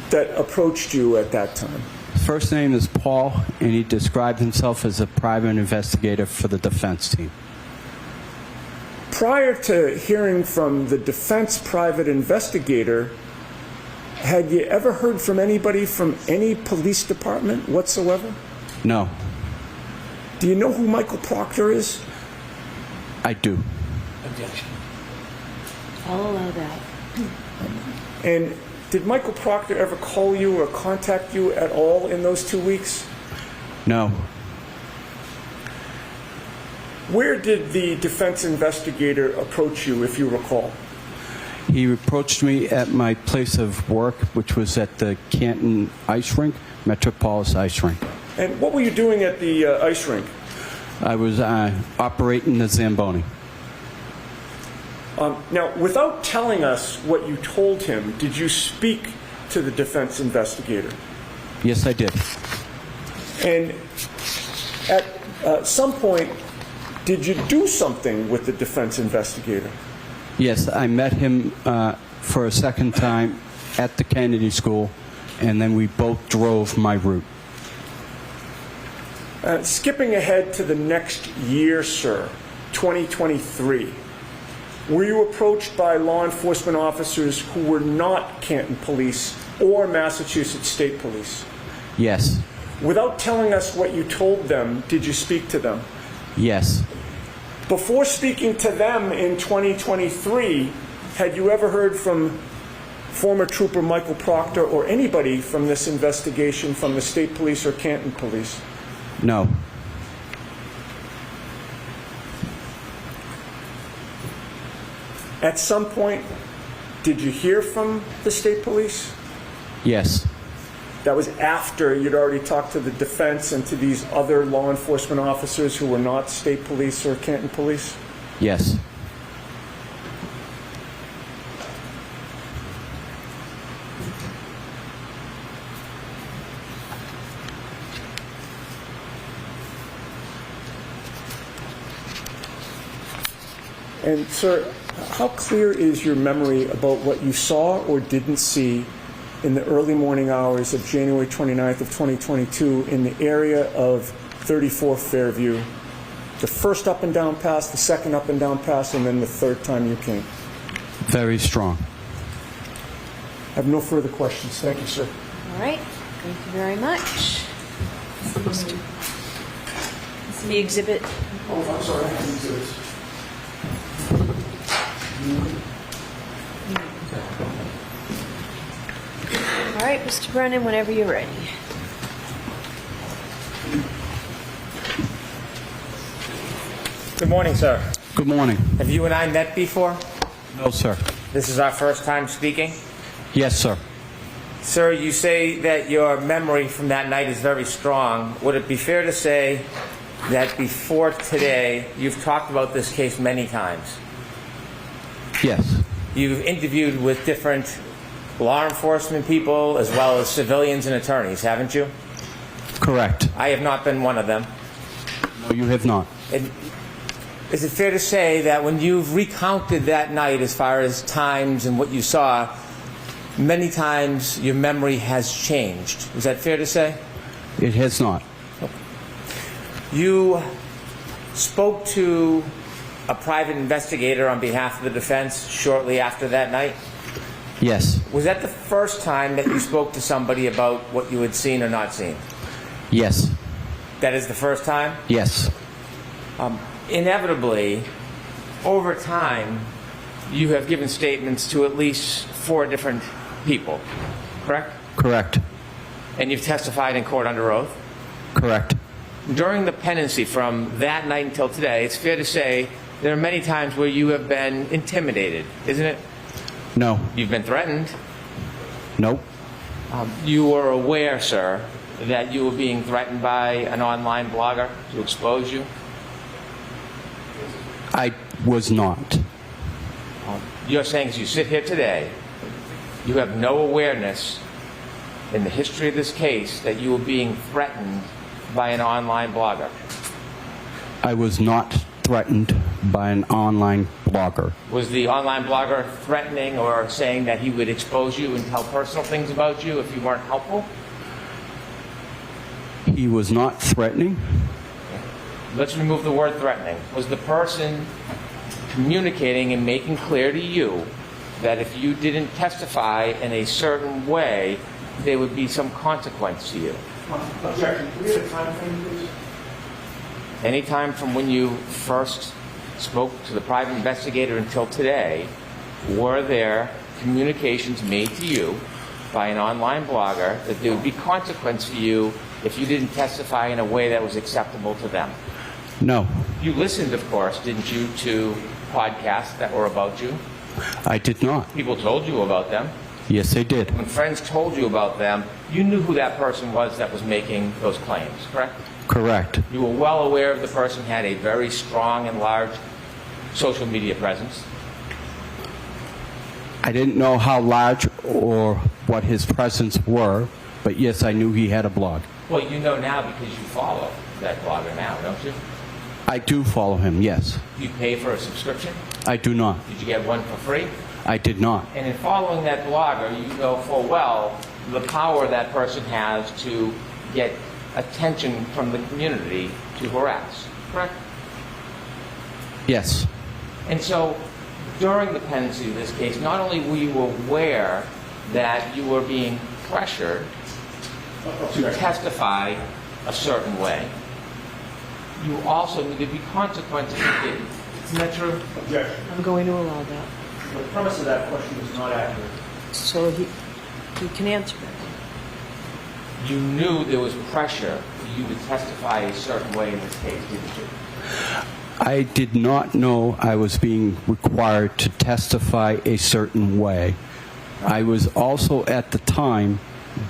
that approached you at that time? First name is Paul, and he described himself as a private investigator for the defense team. Prior to hearing from the defense private investigator, had you ever heard from anybody from any police department whatsoever? No. Do you know who Michael Proctor is? I do. Objection. I'll allow that. And did Michael Proctor ever call you or contact you at all in those 2 weeks? No. Where did the defense investigator approach you, if you recall? He approached me at my place of work, which was at the Canton ice rink, Metropolis ice rink. And what were you doing at the ice rink? I was operating the Zamboni. Now, without telling us what you told him, did you speak to the defense investigator? Yes, I did. And at some point, did you do something with the defense investigator? Yes, I met him for a second time at the Kennedy School, and then we both drove my route. Skipping ahead to the next year, sir, 2023, were you approached by law enforcement officers who were not Canton Police or Massachusetts State Police? Yes. Without telling us what you told them, did you speak to them? Yes. Before speaking to them in 2023, had you ever heard from former Trooper Michael Proctor or anybody from this investigation from the State Police or Canton Police? No. At some point, did you hear from the state police? Yes. That was after you'd already talked to the defense and to these other law enforcement officers who were not state police or Canton police? Yes. And, sir, how clear is your memory about what you saw or didn't see in the early morning hours of January 29th of 2022 in the area of 34 Fairview? The first up and down pass, the second up and down pass, and then the third time you came. Very strong. I have no further questions. Thank you, sir. All right. Thank you very much. This is the exhibit. Oh, I'm sorry. All right, Mr. Brennan, whenever you're ready. Good morning, sir. Good morning. Have you and I met before? No, sir. This is our first time speaking. Yes, sir. Sir, you say that your memory from that night is very strong. Would it be fair to say that before today, you've talked about this case many times? Yes. You've interviewed with different law enforcement people as well as civilians and attorneys, haven't you? Correct. I have not been one of them. No, you have not. And is it fair to say that when you've recounted that night as far as times and what you saw, many times your memory has changed? Is that fair to say? It has not. You spoke to a private investigator on behalf of the defense shortly after that night? Yes. Was that the first time that you spoke to somebody about what you had seen or not seen? Yes. That is the first time? Yes. Inevitably, over time, you have given statements to at least 4 different people, correct? Correct. And you've testified in court under oath? Correct. During the pendency from that night until today, it's fair to say there are many times where you have been intimidated, isn't it? No. You've been threatened. Nope. You were aware, sir, that you were being threatened by an online blogger to expose you? I was not. You're saying as you sit here today, you have no awareness in the history of this case that you were being threatened by an online blogger? I was not threatened by an online blogger. Was the online blogger threatening or saying that he would expose you and tell personal things about you if you weren't helpful? He was not threatening. Let's remove the word threatening. Was the person communicating and making clear to you that if you didn't testify in a certain way, there would be some consequence to you? Objection. Can we have a time frame, please? Any time from when you first spoke to the private investigator until today, were there communications made to you by an online blogger that there would be consequence for you if you didn't testify in a way that was acceptable to them? No. You listened, of course, didn't you, to podcasts that were about you? I did not. People told you about them. Yes, they did. When friends told you about them, you knew who that person was that was making those claims, correct? Correct. You were well aware of the person had a very strong and large social media presence. I didn't know how large or what his presence were, but yes, I knew he had a blog. Well, you know now because you follow that blogger now, don't you? I do follow him, yes. You pay for a subscription? I do not. Did you get one for free? I did not. And in following that blogger, you know full well the power that person has to get attention from the community to harass, correct? Yes. And so during the pendency of this case, not only were you aware that you were being pressured to testify a certain way, you also knew there'd be consequences if you didn't. Isn't that true? Objection. I'm going to allow that. The premise of that question is not accurate. So he can answer that. You knew there was pressure for you to testify a certain way in this case, didn't you? I did not know I was being required to testify a certain way. I was also at the time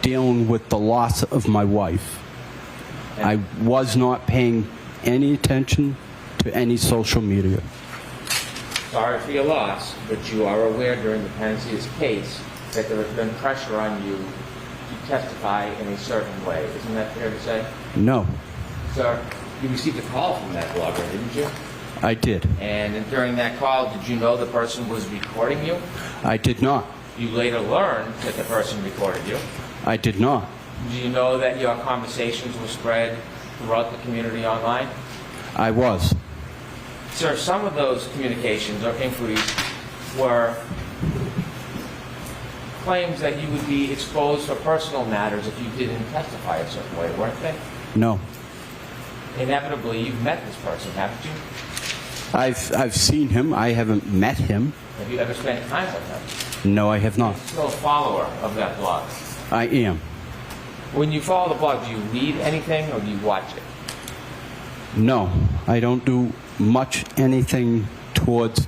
dealing with the loss of my wife. I was not paying any attention to any social media. Sorry for your loss, but you are aware during the pendency of this case that there has been pressure on you to testify in a certain way. Isn't that fair to say? No, Sir, you received a call from that blogger, didn't you? I did. And during that call, did you know the person was recording you? I did not. You later learned that the person recorded you. I did not. Do you know that your conversations were spread throughout the community online? I was. Sir, some of those communications or inquiries were claims that you would be exposed for personal matters if you didn't testify a certain way, weren't they? No. Inevitably, you've met this person, haven't you? I've seen him. I haven't met him. Have you ever spent time with him? No, I have not. Still a follower of that blog. I am. When you follow the blog, do you read anything or do you watch it? No, I don't do much anything towards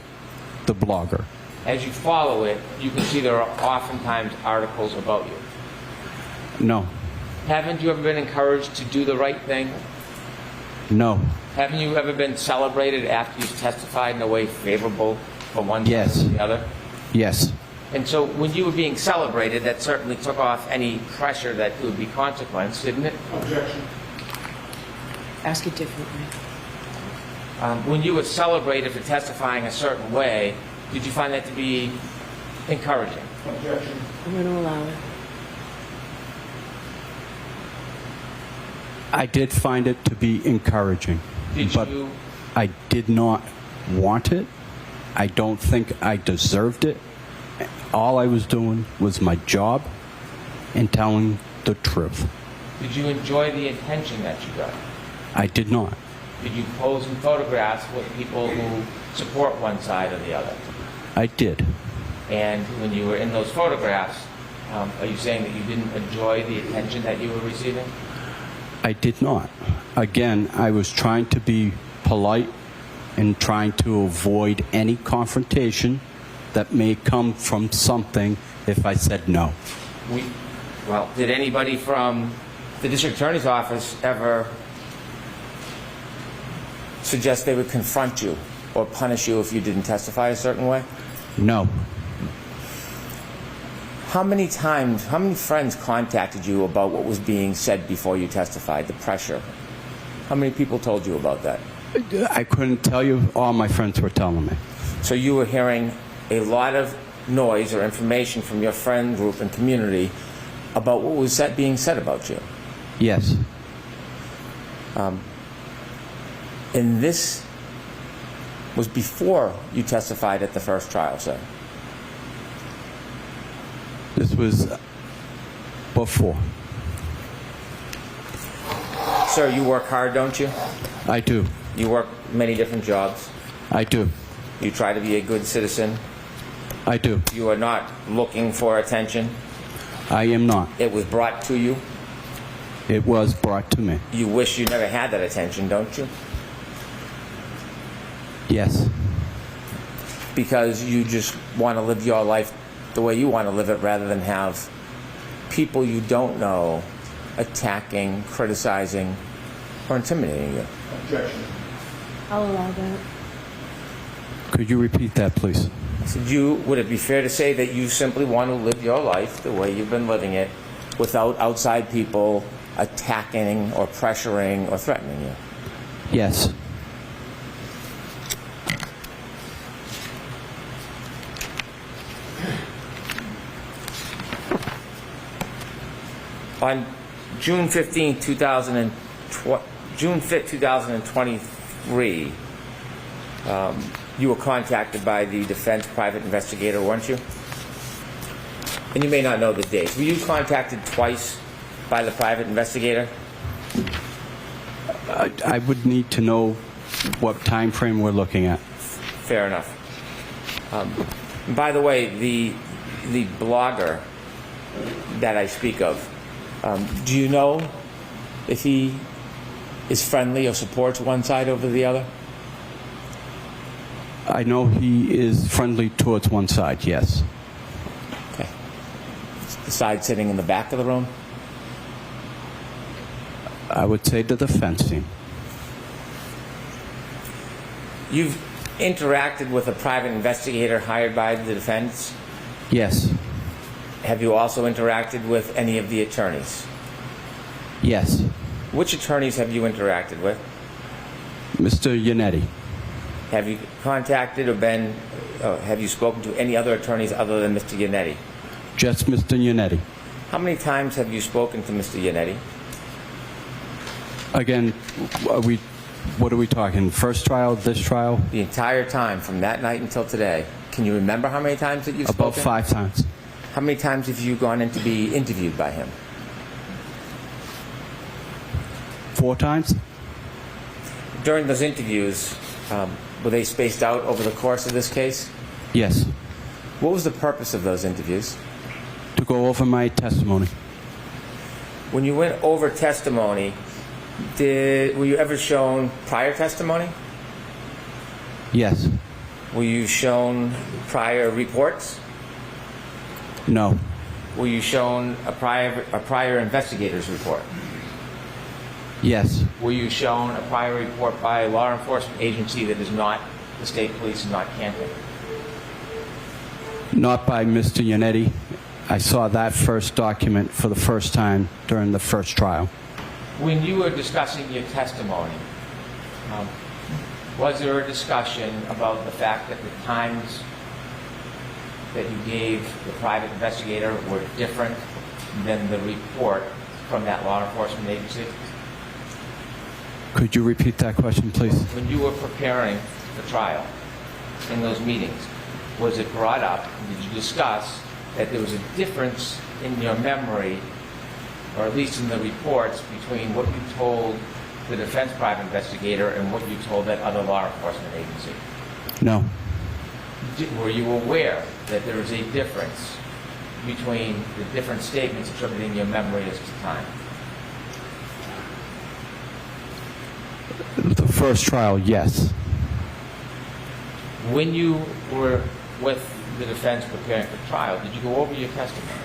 the blogger. As you follow it, you can see there are oftentimes articles about you. No, Haven't you ever been encouraged to do the right thing? no, Haven't you ever been celebrated after you've testified in a way favorable for one side Yes. or the other? yes, And so when you were being celebrated, that certainly took off any pressure that there would be consequence, didn't it? Objection. Ask it differently. When you were celebrated for testifying a certain way, did you find that to be encouraging? Objection. I'm going to allow it. I did find it to be encouraging, Did but you? I did not want it. I don't think I deserved it. All I was doing was my job and telling the truth. Did you enjoy the attention that you got? I did not. Did you pose in photographs with people who support one side or the other? I did. And when you were in those photographs, are you saying that you didn't enjoy the attention that you were receiving? I did not. Again, I was trying to be polite and trying to avoid any confrontation that may come from something if I said no. Well, did anybody from the district attorney's office ever suggest they would confront you or punish you if you didn't testify a certain way? No. How many friends contacted you about what was being said before you testified, the pressure? How many people told you about that? I couldn't tell you. All my friends were telling me. So you were hearing a lot of noise or information from your friend group and community about what was being said about you. Yes. And this was before you testified at the first trial, sir. This was before. Sir, you work hard, don't you? I do. You work many different jobs. I do. You try to be a good citizen. I do. You are not looking for attention. I am not. It was brought to you. It was brought to me. You wish you never had that attention, don't you? Yes. Because you just want to live your life the way you want to live it rather than have people you don't know attacking, criticizing, or intimidating you. Objection. I'll allow that. Could you repeat that, please? So would it be fair to say that you simply want to live your life the way you've been living it without outside people attacking or pressuring or threatening you? Yes. On June 15, 2023, you were contacted by the defense private investigator, weren't you? And you may not know the dates. Were you contacted twice by the private investigator? I would need to know what time frame we're looking at. Fair enough. By the way, the blogger that I speak of, Do you know if he is friendly or supports one side over the other? I know he is friendly towards one side, yes. Okay. The side sitting in the back of the room? I would say the defense team. You've interacted with a private investigator hired by the defense. Yes. Have you also interacted with any of the attorneys? Yes. Which attorneys have you interacted with? Mr. Yannetti. Have you contacted or have you spoken to any other attorneys other than Mr. Yannetti? Just Mr. Yannetti. How many times have you spoken to Mr. Yannetti? Again, what are we talking? First trial, this trial? The entire time from that night until today. Can you remember how many times that you've About spoken? 5 times. How many times have you gone in to be interviewed by him? 4 times? During those interviews, were they spaced out over the course of this case? Yes. What was the purpose of those interviews? To go over my testimony. When you went over testimony, were you ever shown prior testimony? Yes. Were you shown prior reports? No. Were you shown a prior investigator's report? Yes. Were you shown a prior report by a law enforcement agency that is not the state police and not Canton? Not by Mr. Yannetti. I saw that first document for the first time during the first trial. When you were discussing your testimony, was there a discussion about the fact that the times that you gave the private investigator were different than the report from that law enforcement agency? Could you repeat that question, please? When you were preparing the trial in those meetings, was it brought up, did you discuss that there was a difference in your memory, or at least in the reports, between what you told the defense private investigator and what you told that other law enforcement agency? No. Were you aware that there was a difference between the different statements attributing your memory as to time? The first trial, yes. When you were with the defense preparing for trial, did you go over your testimony?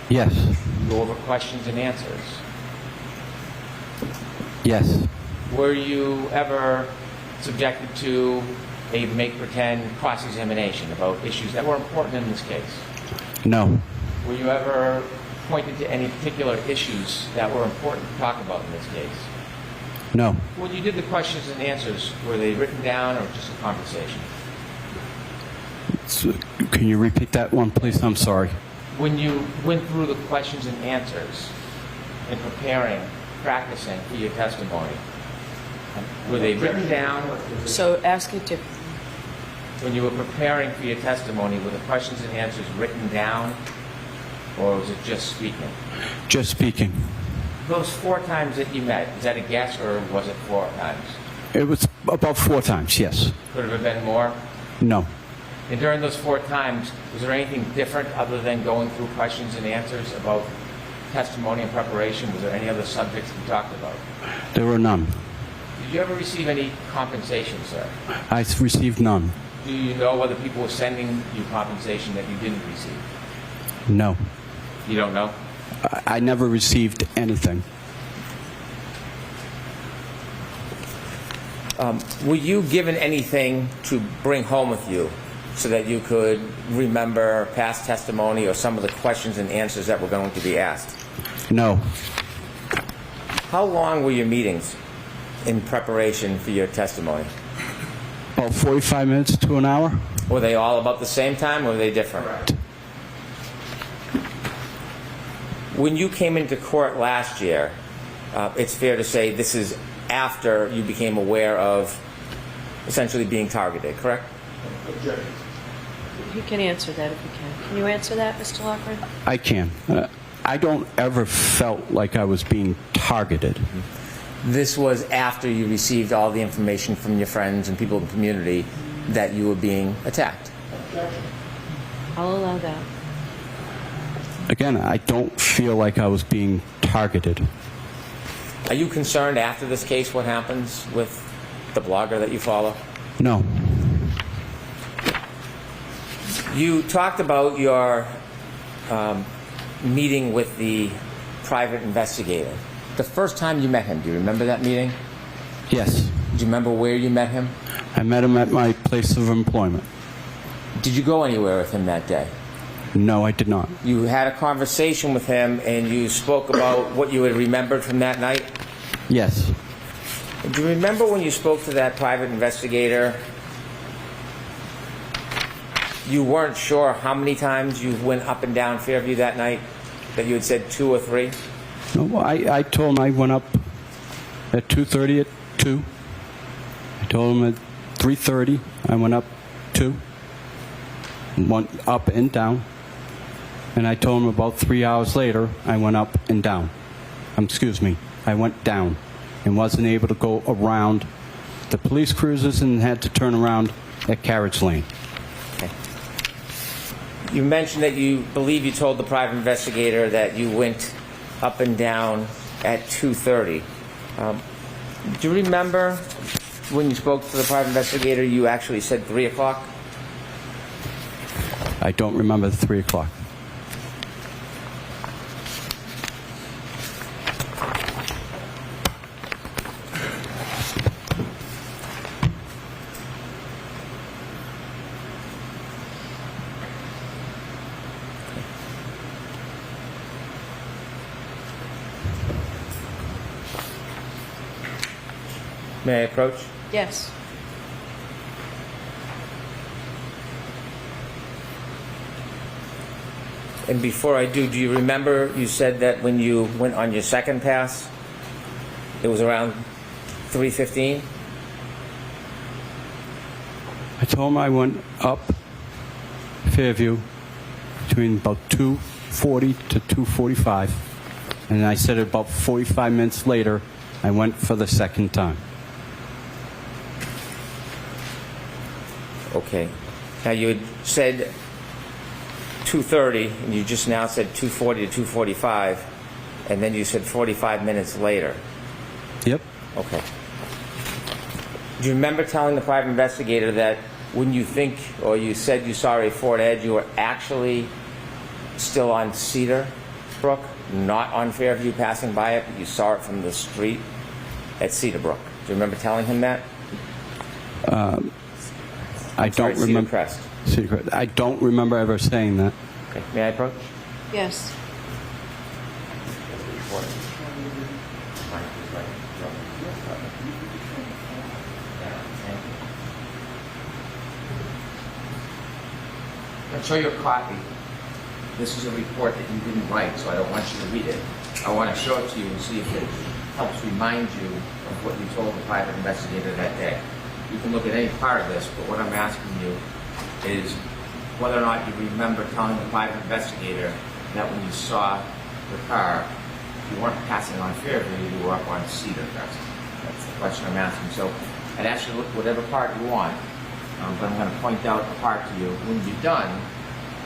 Yes. Did you go over questions and answers? Yes. Were you ever subjected to a make-pretend cross-examination about issues that were important in this case? No. Were you ever pointed to any particular issues that were important to talk about in this case? No. When you did the questions and answers, were they written down or just a conversation? Can you repeat that one, please? I'm sorry. When you went through the questions and answers in preparing, practicing for your testimony, were they written down? So ask it differently. When you were preparing for your testimony, were the questions and answers written down, or was it just speaking? Just speaking. Those 4 times that you met, is that a guess, or was it 4 times? It was about 4 times, yes. Could it have been more? No. And during those 4 times, was there anything different other than going through questions and answers about testimony and preparation? Was there any other subjects you talked about? There were none. Did you ever receive any compensation, sir? I received none. Do you know whether people were sending you compensation that you didn't receive? No. You don't know? I never received anything. Were you given anything to bring home with you so that you could remember past testimony or some of the questions and answers that were going to be asked? No. How long were your meetings in preparation for your testimony? About 45 minutes to an hour? Were they all about the same time, or were they different? When you came into court last year, it's fair to say this is after you became aware of essentially being targeted, correct? Objection. He can answer that if he can. Can you answer that, Mr. Loughran? I can. I don't ever felt like I was being targeted. This was after you received all the information from your friends and people in the community that you were being attacked. I'll allow that. Again, I don't feel like I was being targeted. Are you concerned after this case what happens with the blogger that you follow? No. You talked about your meeting with the private investigator. The first time you met him, do you remember that meeting? Yes. Do you remember where you met him? I met him at my place of employment. Did you go anywhere with him that day? No, I did not. You had a conversation with him and you spoke about what you had remembered from that night? Yes. Do you remember when you spoke to that private investigator, you weren't sure how many times you went up and down Fairview that night? That you had said 2 or 3? No, I told him I went up at 2:30 at 2. I told him at 3:30 I went up 2. Went up and down. And I told him about 3 hours later I went up and down. Excuse me, I went down and wasn't able to go around the police cruisers and had to turn around at Carriage Lane. You mentioned that you believe you told the private investigator that you went up and down at 2:30. Do you remember when you spoke to the private investigator you actually said 3 o'clock? I don't remember the 3 o'clock. May I approach? Yes. And before I do you remember you said that when you went on your second pass, it was around 3:15? I told him I went up Fairview between about 2:40 to 2:45, and I said about 45 minutes later I went for the second time. Okay. Now you had said 2:30, and you just now said 2:40 to 2:45, and then you said 45 minutes later. Yep. Okay. Do you remember telling the private investigator that when you think, or you said you saw a Ford Edge, you were actually still on Cedar Brook, not on Fairview passing by it, but you saw it from the street at Cedar Brook? Do you remember telling him that? I don't remember. Crest. Secret. I don't remember ever saying that. Okay. May I approach? Yes. I'll show you a copy. This is a report that you didn't write, so I don't want you to read it. I want to show it to you and see if it helps remind you of what you told the private investigator that day. You can look at any part of this, but what I'm asking you is whether or not you remember telling the private investigator that when you saw the car, you weren't passing on Fairview, you were up on Cedar Crest. That's the question I'm asking. So I'd ask you to look at whatever part you want, but I'm going to point out a part to you. When you're done,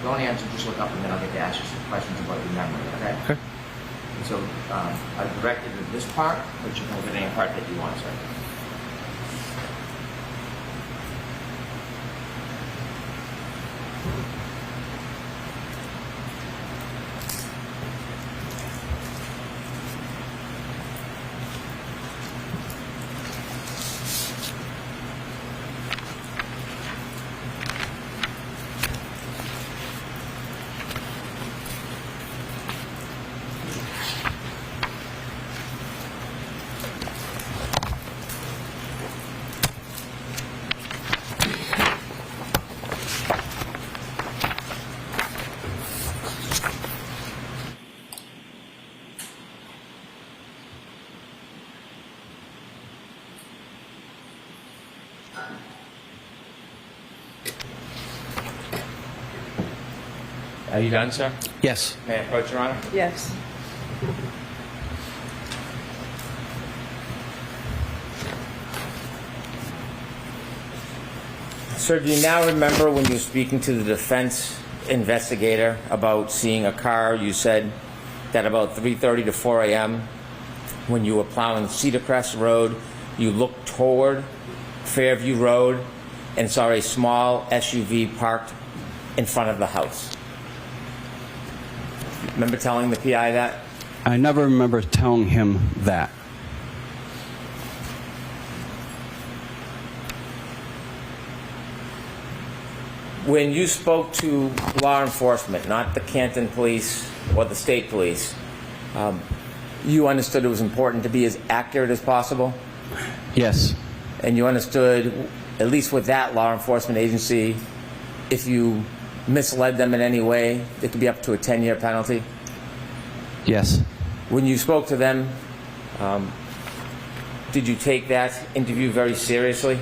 don't answer, just look up, and then I'll get to ask you some questions about your memory, okay? Okay. And so I've directed at this part, but you can look at any part that you want, sir. Are you done, sir? Yes. May I approach, Your Honor? Yes. Sir, do you now remember when you were speaking to the defense investigator about seeing a car. You said that about 3:30 to 4 a.m. when you were plowing Cedar Crest Road, you looked toward Fairview Road and saw a small SUV parked in front of the house. Remember telling the PI that? I never remember telling him that. When you spoke to law enforcement, not the Canton police or the state police, you understood it was important to be as accurate as possible? Yes. And you understood, at least with that law enforcement agency, if you misled them in any way, it could be up to a 10-year penalty? Yes. When you spoke to them, did you take that interview very seriously?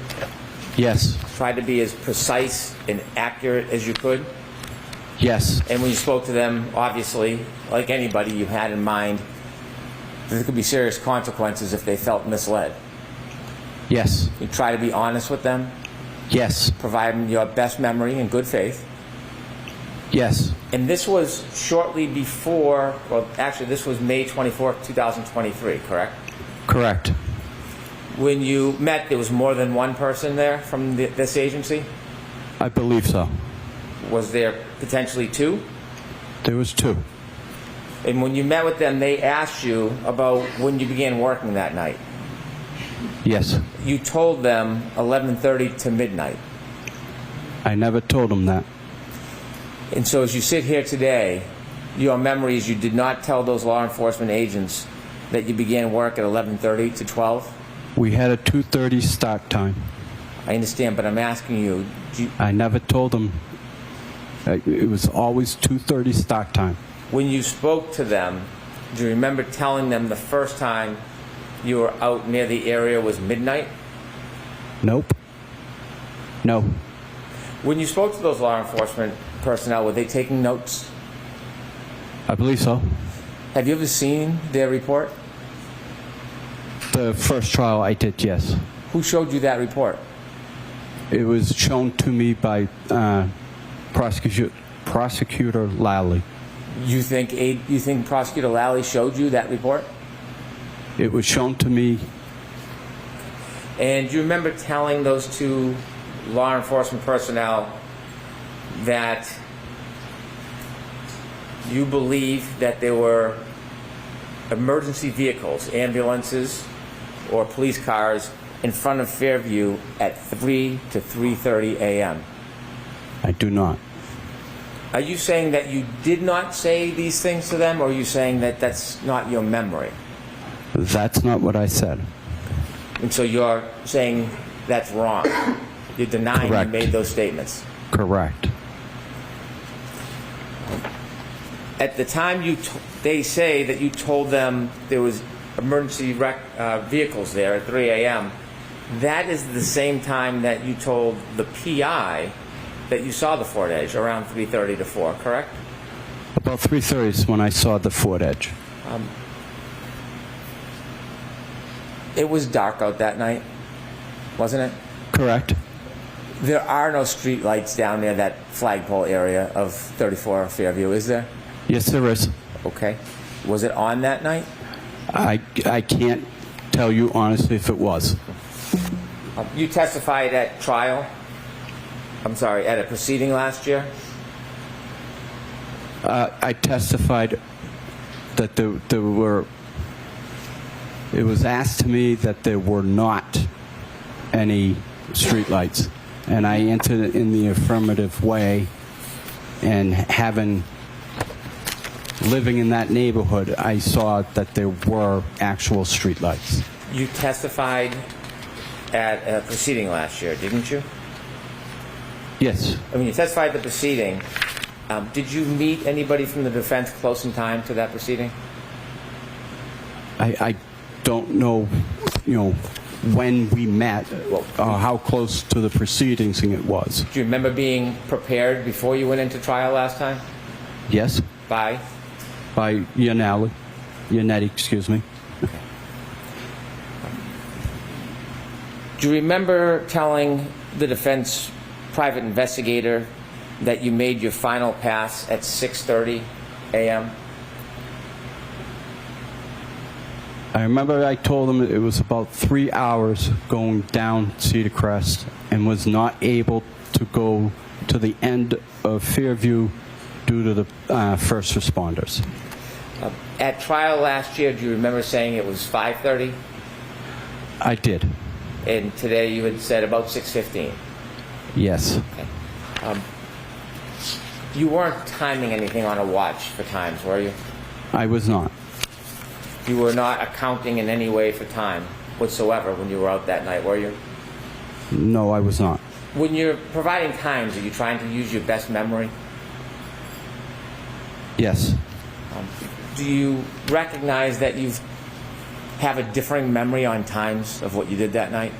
Yes. Try to be as precise and accurate as you could? Yes. And when you spoke to them, obviously, like anybody, you had in mind that there could be serious consequences if they felt misled. Yes. You try to be honest with them, Yes. provide them your best memory in good faith. Yes. And this was shortly before, well, actually, this was May 24th, 2023, correct? Correct. When you met, there was more than one person there from this agency? I believe so. Was there potentially two? There was two. And when you met with them, they asked you about when you began working that night. Yes. You told them 11:30 to midnight. I never told him that. And so as you sit here today, your memory is you did not tell those law enforcement agents that you began work at 11:30 to 12? We had a 2:30 start time. I understand, but I'm asking you, I never told him. It was always 2:30 start time. when you spoke to them, do you remember telling them the first time you were out near the area was midnight? Nope. No. When you spoke to those law enforcement personnel, were they taking notes? I believe so. Have you ever seen their report? The first trial I did, yes. Who showed you that report? It was shown to me by Prosecutor Lally. You think Prosecutor Lally showed you that report? It was shown to me. And do you remember telling those two law enforcement personnel that you believe that there were emergency vehicles, ambulances, or police cars in front of Fairview at 3 to 3:30 a.m.? I do not. Are you saying that you did not say these things to them, or are you saying that that's not your memory? That's not what I said. And so you're saying that's wrong. You're denying Correct. you made those statements. Correct. At the time they say that you told them there was emergency vehicles there at 3 a.m., that is the same time that you told the PI that you saw the Ford Edge, around 3:30 to 4, correct? About 3:30 is when I saw the Ford Edge. It was dark out that night, wasn't it? Correct. There are no street lights down near that Flagpole area of 34 Fairview, is there? Yes, there is. Okay. Was it on that night? I can't tell you honestly if it was. You testified at trial? I'm sorry, at a proceeding last year? I testified that there were. It was asked to me that there were not any streetlights, and I answered it in the affirmative way. And living in that neighborhood, I saw that there were actual streetlights. You testified at a proceeding last year, didn't you? Yes. I mean, you testified at the proceeding. Did you meet anybody from the defense close in time to that proceeding? I don't know, when we met, how close to the proceedings it was. Do you remember being prepared before you went into trial last time? Yes, By? by Yannetti, excuse me. Do you remember telling the defense private investigator that you made your final pass at 6:30 a.m.? I remember I told them it was about 3 hours going down Cedar Crest and was not able to go to the end of Fairview due to the first responders. At trial last year, do you remember saying it was 5:30? I did. And today you had said about 6:15. Yes. You weren't timing anything on a watch for times, were you? I was not. You were not accounting in any way for time whatsoever when you were out that night, were you? No, I was not. When you're providing times, are you trying to use your best memory? Yes. Do you recognize that you have a differing memory on times of what you did that night?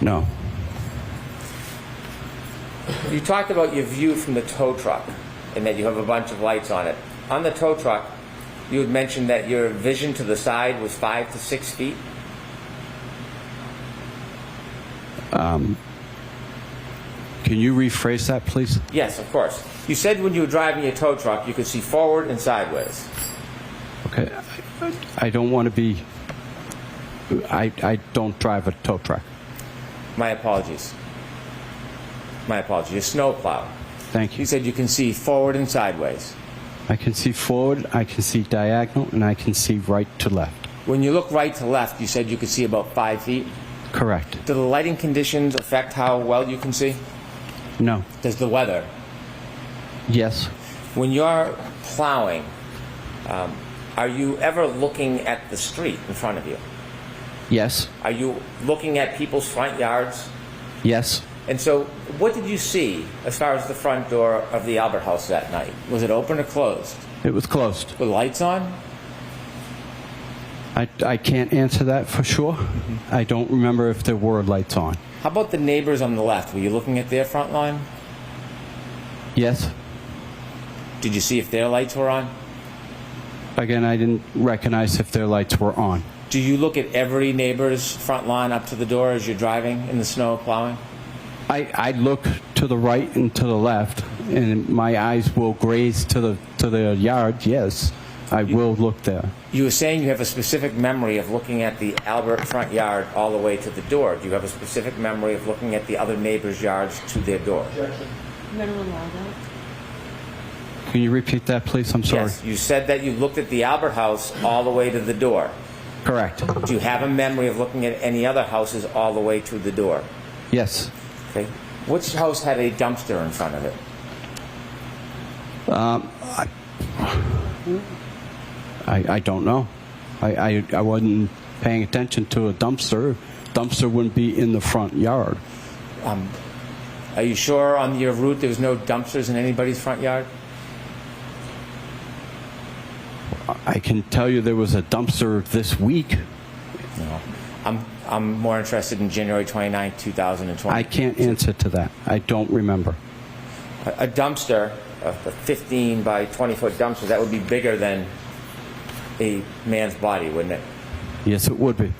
No. You talked about your view from the tow truck and that you have a bunch of lights on it. On the tow truck, you had mentioned that your vision to the side was 5 to 6 feet. Can you rephrase that, please? Yes, of course. You said when you were driving your tow truck, you could see forward and sideways. Okay. I don't want to be... I don't drive a tow truck. My apologies. My apologies. Your snowplow. Thank You you. said you can see forward and sideways. I can see forward, I can see diagonal, and I can see right to left. When you look right to left, you said you could see about 5 feet. Correct. Do the lighting conditions affect how well you can see? No. Does the weather? Yes. When you're plowing, are you ever looking at the street in front of you? Yes. Are you looking at people's front yards? Yes. And so, what did you see as far as the front door of the Albert House that night? Was it open or closed? It was closed. With lights on? I can't answer that for sure. I don't remember if there were lights on. How about the neighbors on the left? Were you looking at their front line? Yes. Did you see if their lights were on? Again, I didn't recognize if their lights were on. Do you look at every neighbor's front lawn up to the door as you're driving in the snow plowing? I look to the right and to the left, and my eyes will graze to the yard. Yes, I will look there. You were saying you have a specific memory of looking at the Albert front yard all the way to the door. Do you have a specific memory of looking at the other neighbors' yards to their door? Can you repeat that, please? I'm sorry. Yes. You said that you looked at the Albert house all the way to the door. Correct. Do you have a memory of looking at any other houses all the way to the door? Yes. Okay. Which house had a dumpster in front of it? I don't know. I wasn't paying attention to a dumpster. Dumpster wouldn't be in the front yard. Are you sure on your route there was no dumpsters in anybody's front yard? I can tell you there was a dumpster this week. No. I'm more interested in January 29, 2020. I can't answer to that. I don't remember. A dumpster, a 15 by 20 foot dumpster, that would be bigger than a man's body, wouldn't it? Yes, it would be.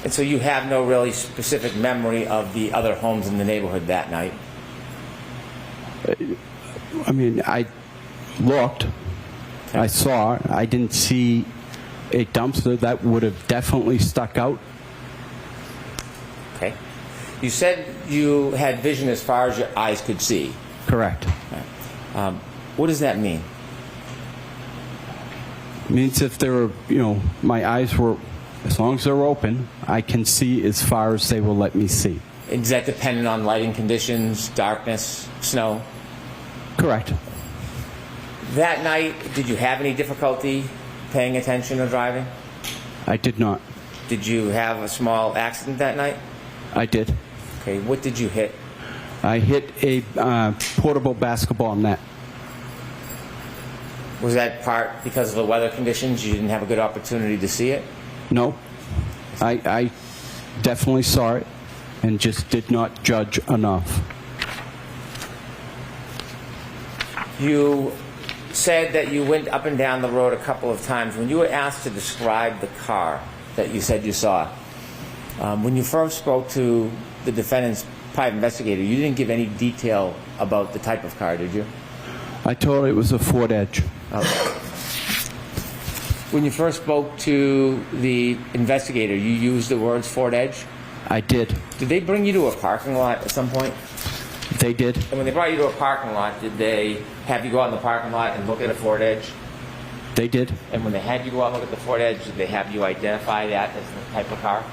And so you have no really specific memory of the other homes in the neighborhood that night? I mean, I looked. I saw. I didn't see a dumpster. That would have definitely stuck out. Okay. You said you had vision as far as your eyes could see. Correct. What does that mean? Means if there were, my eyes were, as long as they're open, I can see as far as they will let me see. Is that dependent on lighting conditions, darkness, snow? Correct. That night, did you have any difficulty paying attention or driving? I did not. Did you have a small accident that night? I did. Okay, what did you hit? I hit a portable basketball net. Was that part because of the weather conditions? You didn't have a good opportunity to see it? No. I definitely saw it and just did not judge enough. You said that you went up and down the road a couple of times. When you were asked to describe the car that you said you saw, when you first spoke to the defendant's private investigator, you didn't give any detail about the type of car, did you? I told her it was a Ford Edge. Okay. When you first spoke to the investigator, you used the words Ford Edge? I did. Did they bring you to a parking lot at some point? They did. And when they brought you to a parking lot, did they have you go out in the parking lot and look at a Ford Edge? They did. And when they had you go out and look at the Ford Edge, did they have you identify that as the type of car?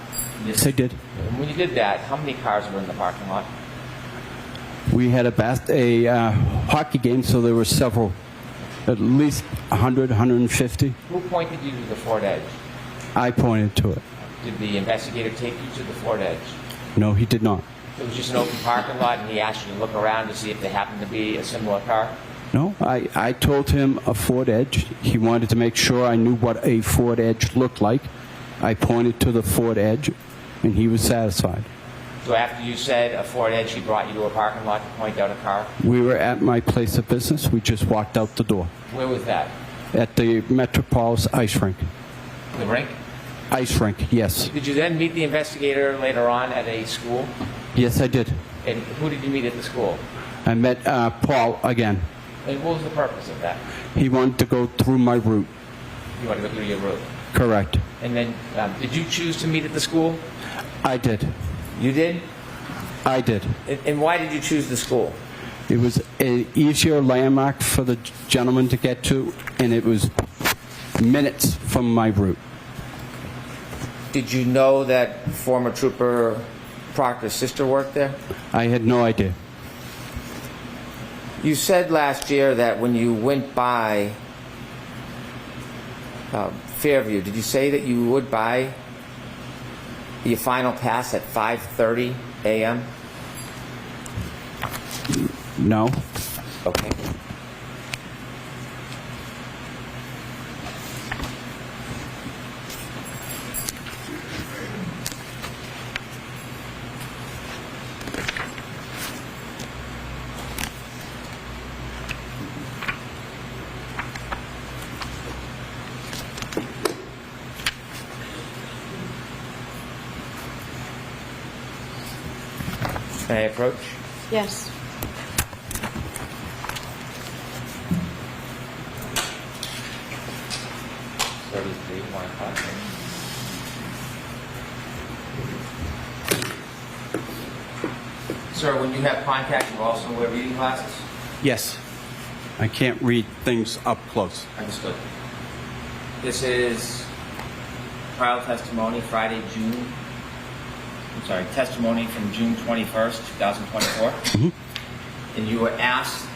Yes, they did. And when you did that, how many cars were in the parking lot? We had a hockey game, so there were several, at least 100, 150. Who pointed you to the Ford Edge? I pointed to it. Did the investigator take you to the Ford Edge? No, he did not. It was just an open parking lot, and he asked you to look around to see if there happened to be a similar car? No, I told him a Ford Edge. He wanted to make sure I knew what a Ford Edge looked like. I pointed to the Ford Edge, and he was satisfied. So after you said a Ford Edge, he brought you to a parking lot to point out a car? We were at my place of business. We just walked out the door. Where was that? At the Metropolis ice rink. The rink? Ice rink, yes. Did you then meet the investigator later on at a school? Yes, I did. And who did you meet at the school? I met Paul again. And what was the purpose of that? He wanted to go through my route. You want to go through your route. Correct. And then, did you choose to meet at the school? I did. You did? I did. And why did you choose the school? It was an easier landmark for the gentleman to get to, and it was minutes from my route. Did you know that former Trooper Proctor's sister worked there? I had no idea. You said last year that when you went by Fairview, did you say that you would buy your final pass at 5:30 a.m.? No. Okay. Can I approach? Yes. Sir, when you have contact, you also wear reading glasses? Yes. I can't read things up close. Understood. This is trial testimony, testimony from June 21st, 2024. And you were asked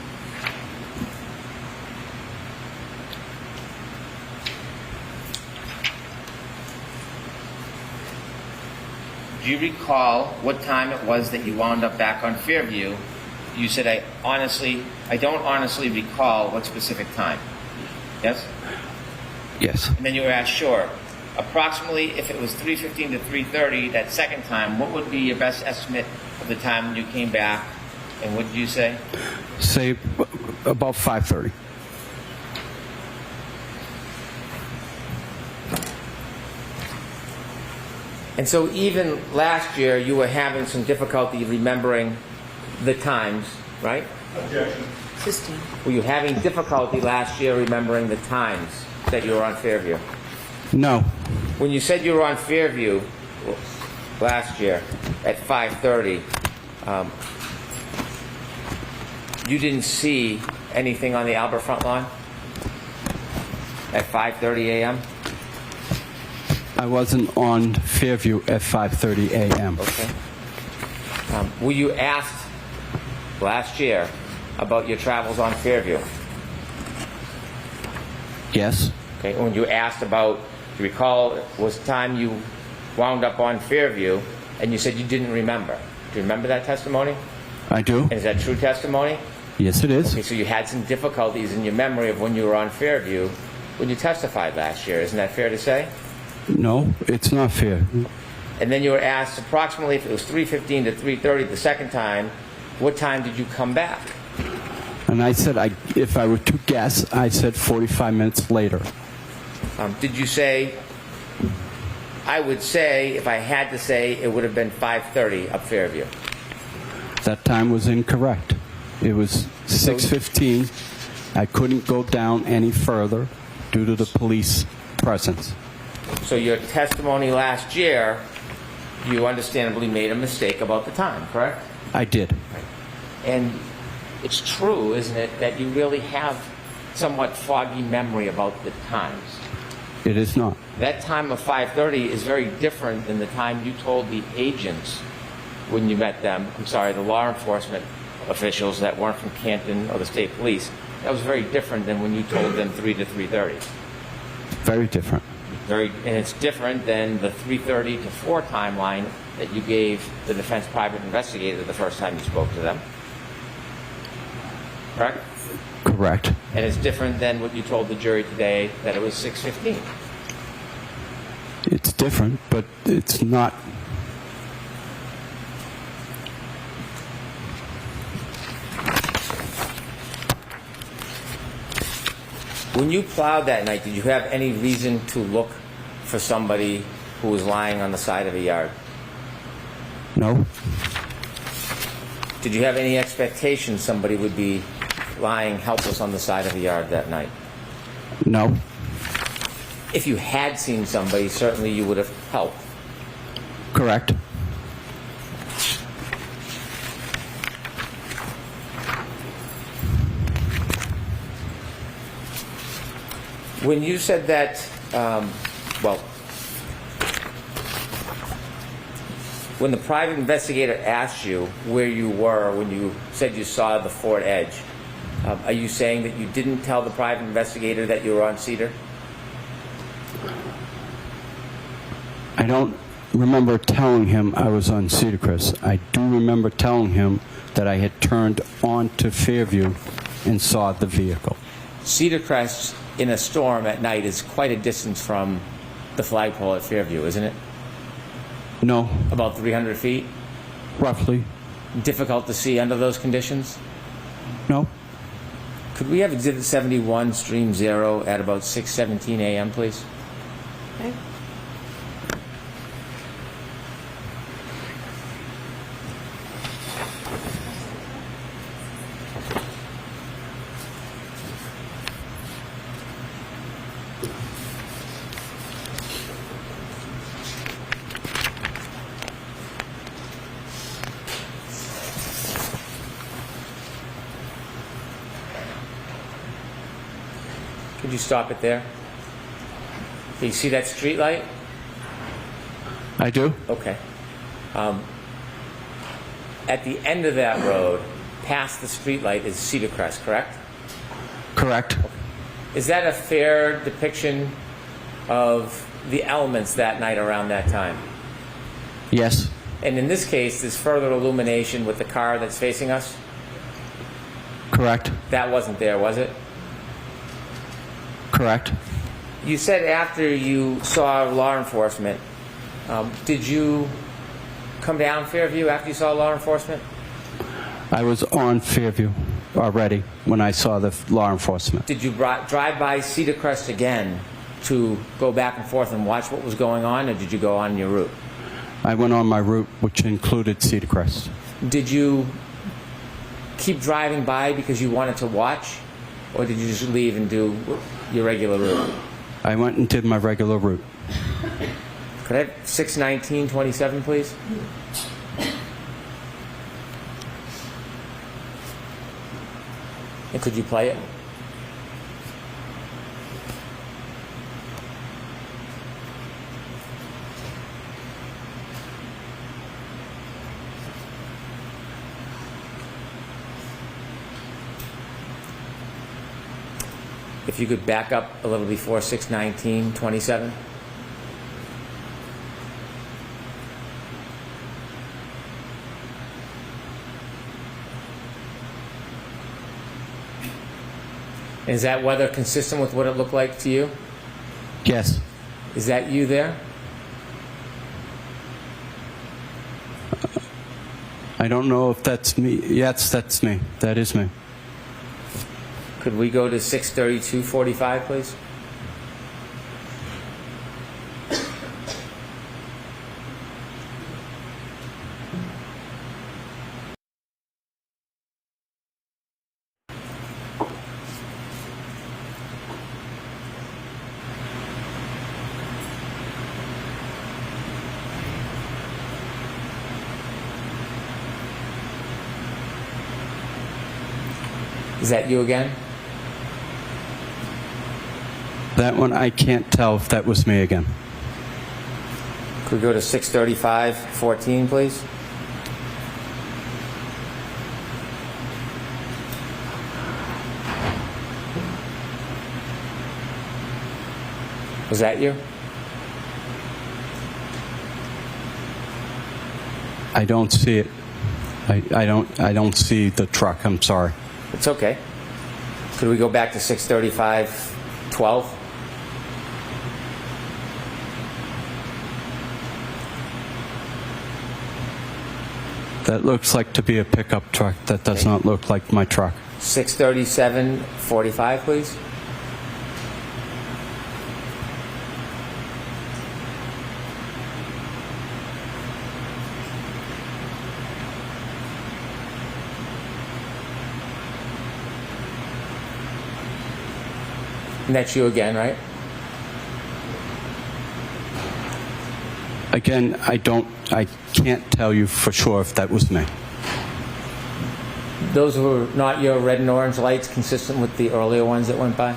do you recall what time it was that you wound up back on Fairview? You said, I don't honestly recall what specific time. Yes? Yes. And then you were asked, sure. Approximately, if it was 3:15 to 3:30, that second time, what would be your best estimate of the time when you came back? And what did you say? Say about 5:30. And so even last year, you were having some difficulty remembering the times, right? Objection. System. Were you having difficulty last year remembering the times that you were on Fairview? No. When you said you were on Fairview last year at 5:30, you didn't see anything on the Albert front lawn at 5:30 a.m.? I wasn't on Fairview at 5:30 a.m. Okay. Were you asked last year about your travels on Fairview? Yes. Okay. When you asked about, do you recall, was the time you wound up on Fairview, and you said you didn't remember. Do you remember that testimony? I do. And is that true testimony? Yes, it is. Okay, so you had some difficulties in your memory of when you were on Fairview when you testified last year. Isn't that fair to say? No, it's not fair. And then you were asked approximately if it was 3:15 to 3:30 the second time, what time did you come back? And I said, if I were to guess, I said 45 minutes later. Did you say, I would say, if I had to say, it would have been 5:30 up Fairview? That time was incorrect. It was 6:15. I couldn't go down any further due to the police presence. So your testimony last year, you understandably made a mistake about the time, correct? I did. And it's true, isn't it, that you really have somewhat foggy memory about the times. It is not. That time of 5:30 is very different than the time you told the agents when you met them, the law enforcement officials that weren't from Canton or the state police. That was very different than when you told them 3 to 3:30. Very different. And it's different than the 3:30 to 4 timeline that you gave the defense private investigator the first time you spoke to them. Correct? Correct. And it's different than what you told the jury today, that it was 6:15. It's different, but it's not. When you plowed that night, did you have any reason to look for somebody who was lying on the side of a yard? No. Did you have any expectation somebody would be lying helpless on the side of a yard that night? No. If you had seen somebody, certainly you would have helped. Correct. When you said that, when the private investigator asked you where you were when you said you saw the Ford Edge, are you saying that you didn't tell the private investigator that you were on Cedar? I don't remember telling him I was on Cedar Crest. I do remember telling him that I had turned onto Fairview and saw the vehicle. Cedar Crest in a storm at night is quite a distance from the flagpole at Fairview, isn't it? No. About 300 feet? Roughly. Difficult to see under those conditions? No. Could we have Exhibit 71, Stream 0, at about 6:17 a.m., please? Okay. Could you stop it there? Do you see that street light? I do? Okay. At the end of that road, past the street light, is Cedar Crest, correct? Correct. Is that a fair depiction of the elements that night around that time? Yes. And in this case, there's further illumination with the car that's facing us? Correct. That wasn't there, was it? Correct. You said after you saw law enforcement, did you come down Fairview after you saw law enforcement? I was on Fairview already when I saw the law enforcement. Did you drive by Cedar Crest again to go back and forth and watch what was going on, or did you go on your route? I went on my route, which included Cedar Crest. Did you keep driving by because you wanted to watch, or did you just leave and do your regular route? I went and did my regular route. Could I have 6:19:27, please? And could you play it? If you could back up a little before 6:19:27. Is that weather consistent with what it looked like to you? Yes. Is that you there? I don't know if that's me. Yes, that's me. That is me. Could we go to 6:32:45, please? Is that you again? That one, I can't tell if that was me again. Could we go to 6:35:14, please? Was that you? I don't see it. I don't see the truck. I'm sorry. It's okay. Could we go back to 6:35:12? That looks like to be a pickup truck. That does not look like my truck. 6:37:45, please. And that's you again, right? Again, I can't tell you for sure if that was me. Those were not your red and orange lights consistent with the earlier ones that went by?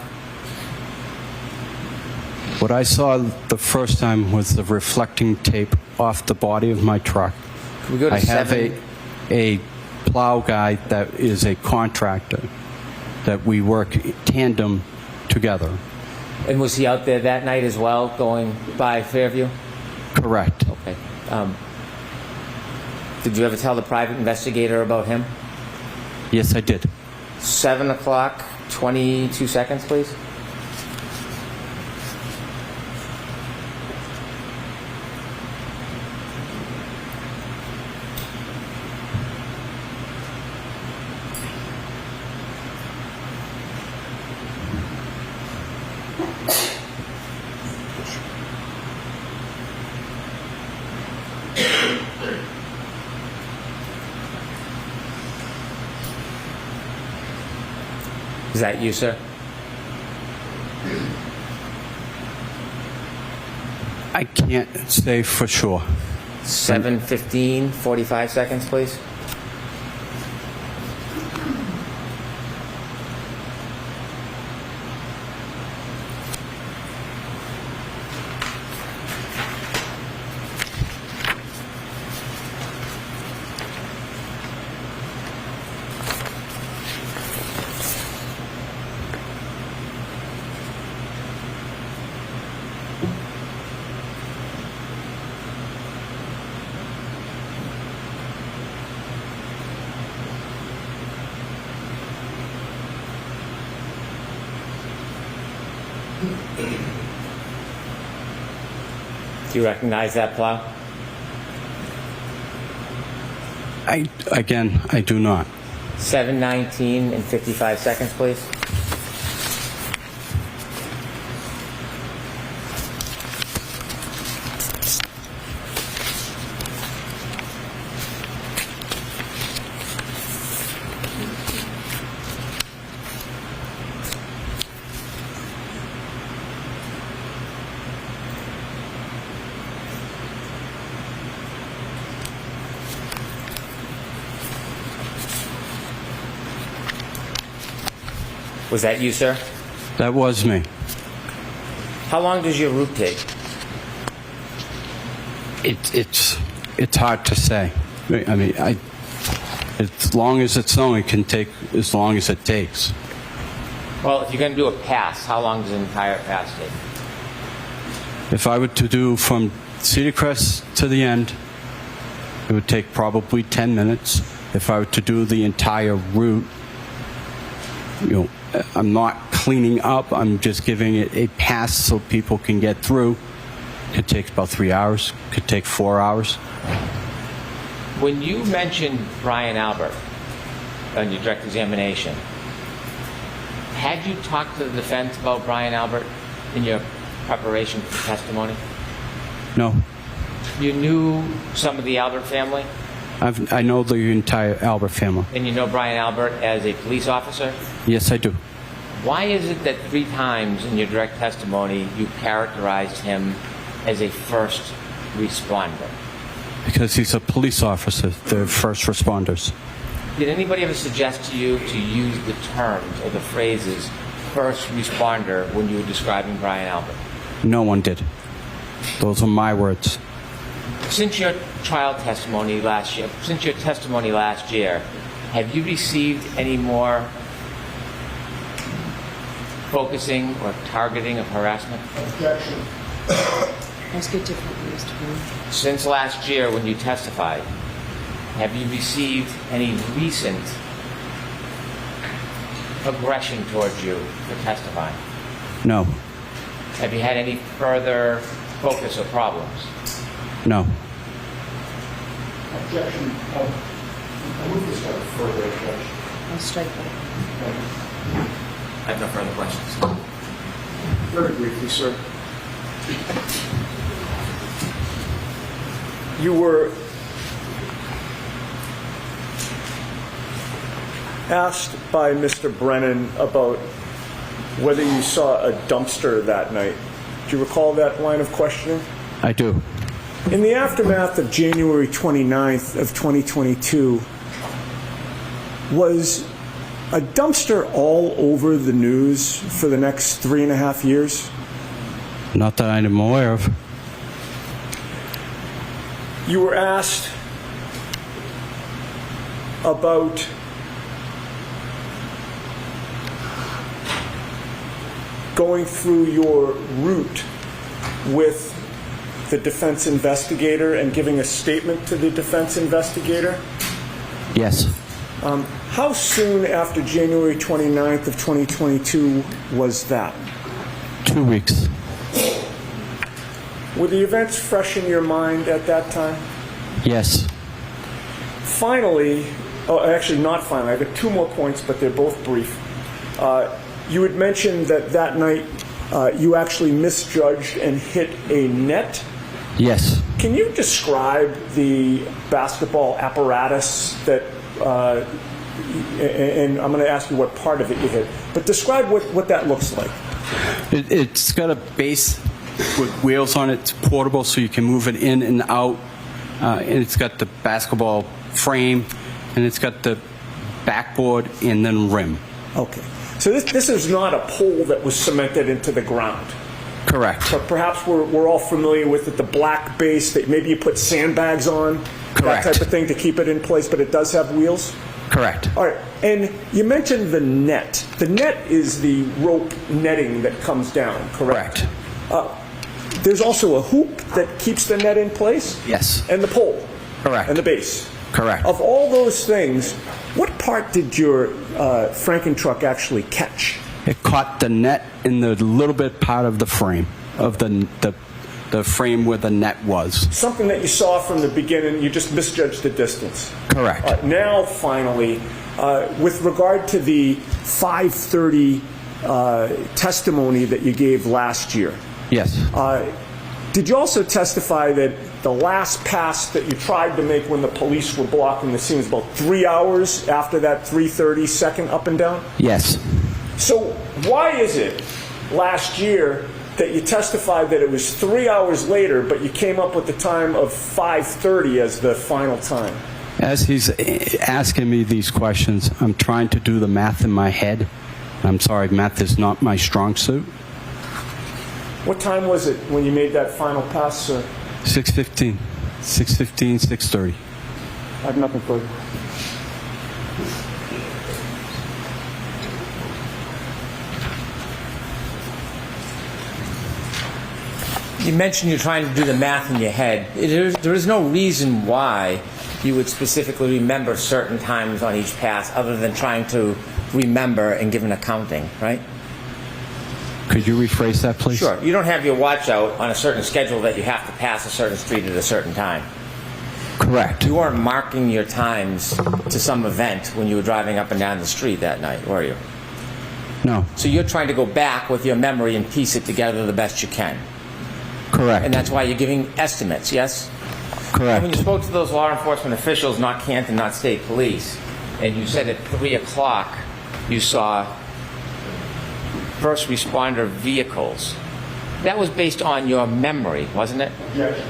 What I saw the first time was the reflecting tape off the body of my truck. Could we go to I have 7? a plow guy that is a contractor that we work tandem together. And was he out there that night as well, going by Fairview? Correct. Okay. Did you ever tell the private investigator about him? Yes, I did. 7 o'clock, 22 seconds, please. Is that you, sir? I can't say for sure. 7:15, 45 seconds, please. Do you recognize that plow? Again, I do not. 7:19 and 55 seconds, please. Was that you, sir? That was me. How long does your route take? It's hard to say. I mean, as long as it's snowing, it can take as long as it takes. Well, if you're going to do a pass, how long does an entire pass take? If I were to do from Cedar Crest to the end, it would take probably 10 minutes. If I were to do the entire route, I'm not cleaning up. I'm just giving it a pass so people can get through. Could take about 3 hours. Could take 4 hours. When you mentioned Brian Albert on your direct examination, had you talked to the defense about Brian Albert in your preparation for testimony? No, You knew some of the Albert family, I know the entire Albert family. and you know Brian Albert as a police officer. Yes, I do. Why is it that 3 times in your direct testimony you characterized him as a first responder? Because he's a police officer. They're first responders. Did anybody ever suggest to you to use the terms or the phrases first responder when you were describing Brian Albert? No one did. Those are my words. Since your trial testimony last year, have you received any more focusing or targeting of harassment? Objection. Let's get different ways to go. Since last year when you testified, have you received any recent aggression towards you for testifying? No. Have you had any further focus or problems? No. Objection. I move this one further, Judge. I'll strike that. I have no further questions. Very briefly, sir. You were asked by Mr. Brennan about whether you saw a dumpster that night. Do you recall that line of questioning? I do. In the aftermath of January 29th of 2022, was a dumpster all over the news for the next 3.5 years? Not that I'm aware of. You were asked about going through your route with the defense investigator and giving a statement to the defense investigator. Yes. How soon after January 29th of 2022 was that? 2 weeks. Were the events fresh in your mind at that time? Yes. Finally, actually not finally, I've got 2 more points, but they're both brief. You had mentioned that night you actually misjudged and hit a net. Yes. Can you describe the basketball apparatus that, and I'm going to ask you what part of it you hit, but describe what that looks like. It's got a base with wheels on it. It's portable, so you can move it in and out. And it's got the basketball frame, and it's got the backboard and then rim. Okay. So this is not a pole that was cemented into the ground. Correct. But perhaps we're all familiar with it, the black base that maybe you put sandbags on, Correct. that type of thing to keep it in place, but it does have wheels? Correct. All right. And you mentioned the net. The net is the rope netting that comes down, correct? There's also a hoop that keeps the net in place? Yes. And the pole? Correct. And the base? Correct. Of all those things, what part did your Franken truck actually catch? It caught the net in the little bit part of the frame, of the frame where the net was. Something that you saw from the beginning, you just misjudged the distance. Correct. Now, finally, with regard to the 5:30 testimony that you gave last year, Yes. did you also testify that the last pass that you tried to make when the police were blocking the scene was about 3 hours after that 3:30 second up and down? Yes. So why is it last year that you testified that it was 3 hours later, but you came up with the time of 5:30 as the final time? As he's asking me these questions, I'm trying to do the math in my head. I'm sorry, math is not my strong suit. What time was it when you made that final pass, sir? 6:15. 6:15, 6:30. I have nothing further. You mentioned you're trying to do the math in your head. There is no reason why you would specifically remember certain times on each pass other than trying to remember and give an accounting, right? Could you rephrase that, please? Sure. You don't have your watch out on a certain schedule that you have to pass a certain street at a certain time. Correct. You weren't marking your times to some event when you were driving up and down the street that night, were you? No. So you're trying to go back with your memory and piece it together the best you can. Correct. And that's why you're giving estimates, yes? Correct. And when you spoke to those law enforcement officials, not Canton, not state police, and you said at 3 o'clock you saw first responder vehicles, that was based on your memory, wasn't it? Objection.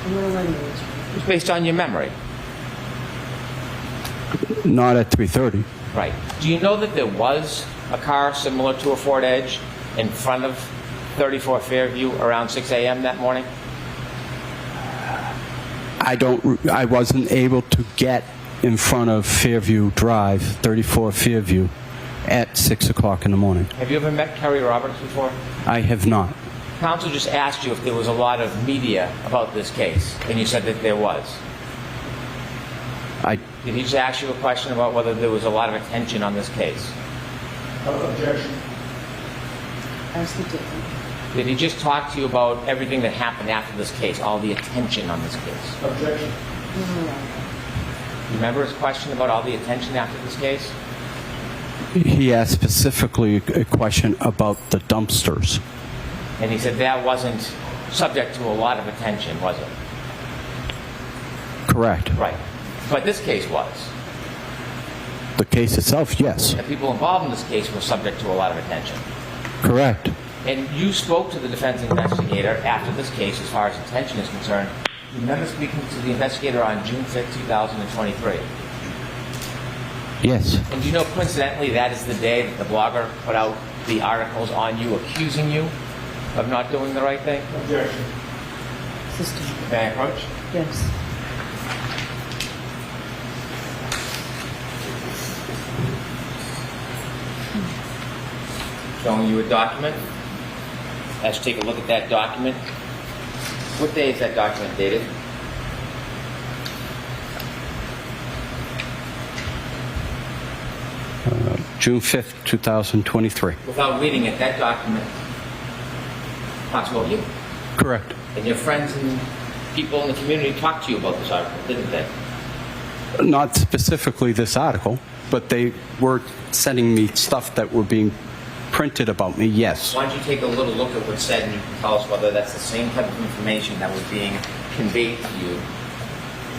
It was based on your memory. Not at 3:30. Right. Do you know that there was a car similar to a Ford Edge in front of 34 Fairview around 6 a.m. that morning? I wasn't able to get in front of Fairview Drive, 34 Fairview, at 6 o'clock in the morning. Have you ever met Kerry Roberts before? I have not. Counsel just asked you if there was a lot of media about this case, and you said that there was. Did he just ask you a question about whether there was a lot of attention on this case? Objection. Ask the different. Did he just talk to you about everything that happened after this case, all the attention on this case? Objection. Remember his question about all the attention after this case? He asked specifically a question about the dumpsters. And he said that wasn't subject to a lot of attention, was it? Correct. Right. But this case was. The case itself, yes. The people involved in this case were subject to a lot of attention. Correct. And you spoke to the defense investigator after this case as far as attention is concerned. You remember speaking to the investigator on June 5th, 2023? Yes. And do you know, coincidentally, that is the day that the blogger put out the articles on you accusing you of not doing the right thing? Objection. System. May I approach? Yes. Showing you a document. Let's take a look at that document. What day is that document dated? June 5th, 2023. Without reading it, that document talks about you. Correct. And your friends and people in the community talked to you about this article, didn't they? Not specifically this article, but they were sending me stuff that were being printed about me, yes. Why don't you take a little look at what's said and you can tell us whether that's the same type of information that was being conveyed to you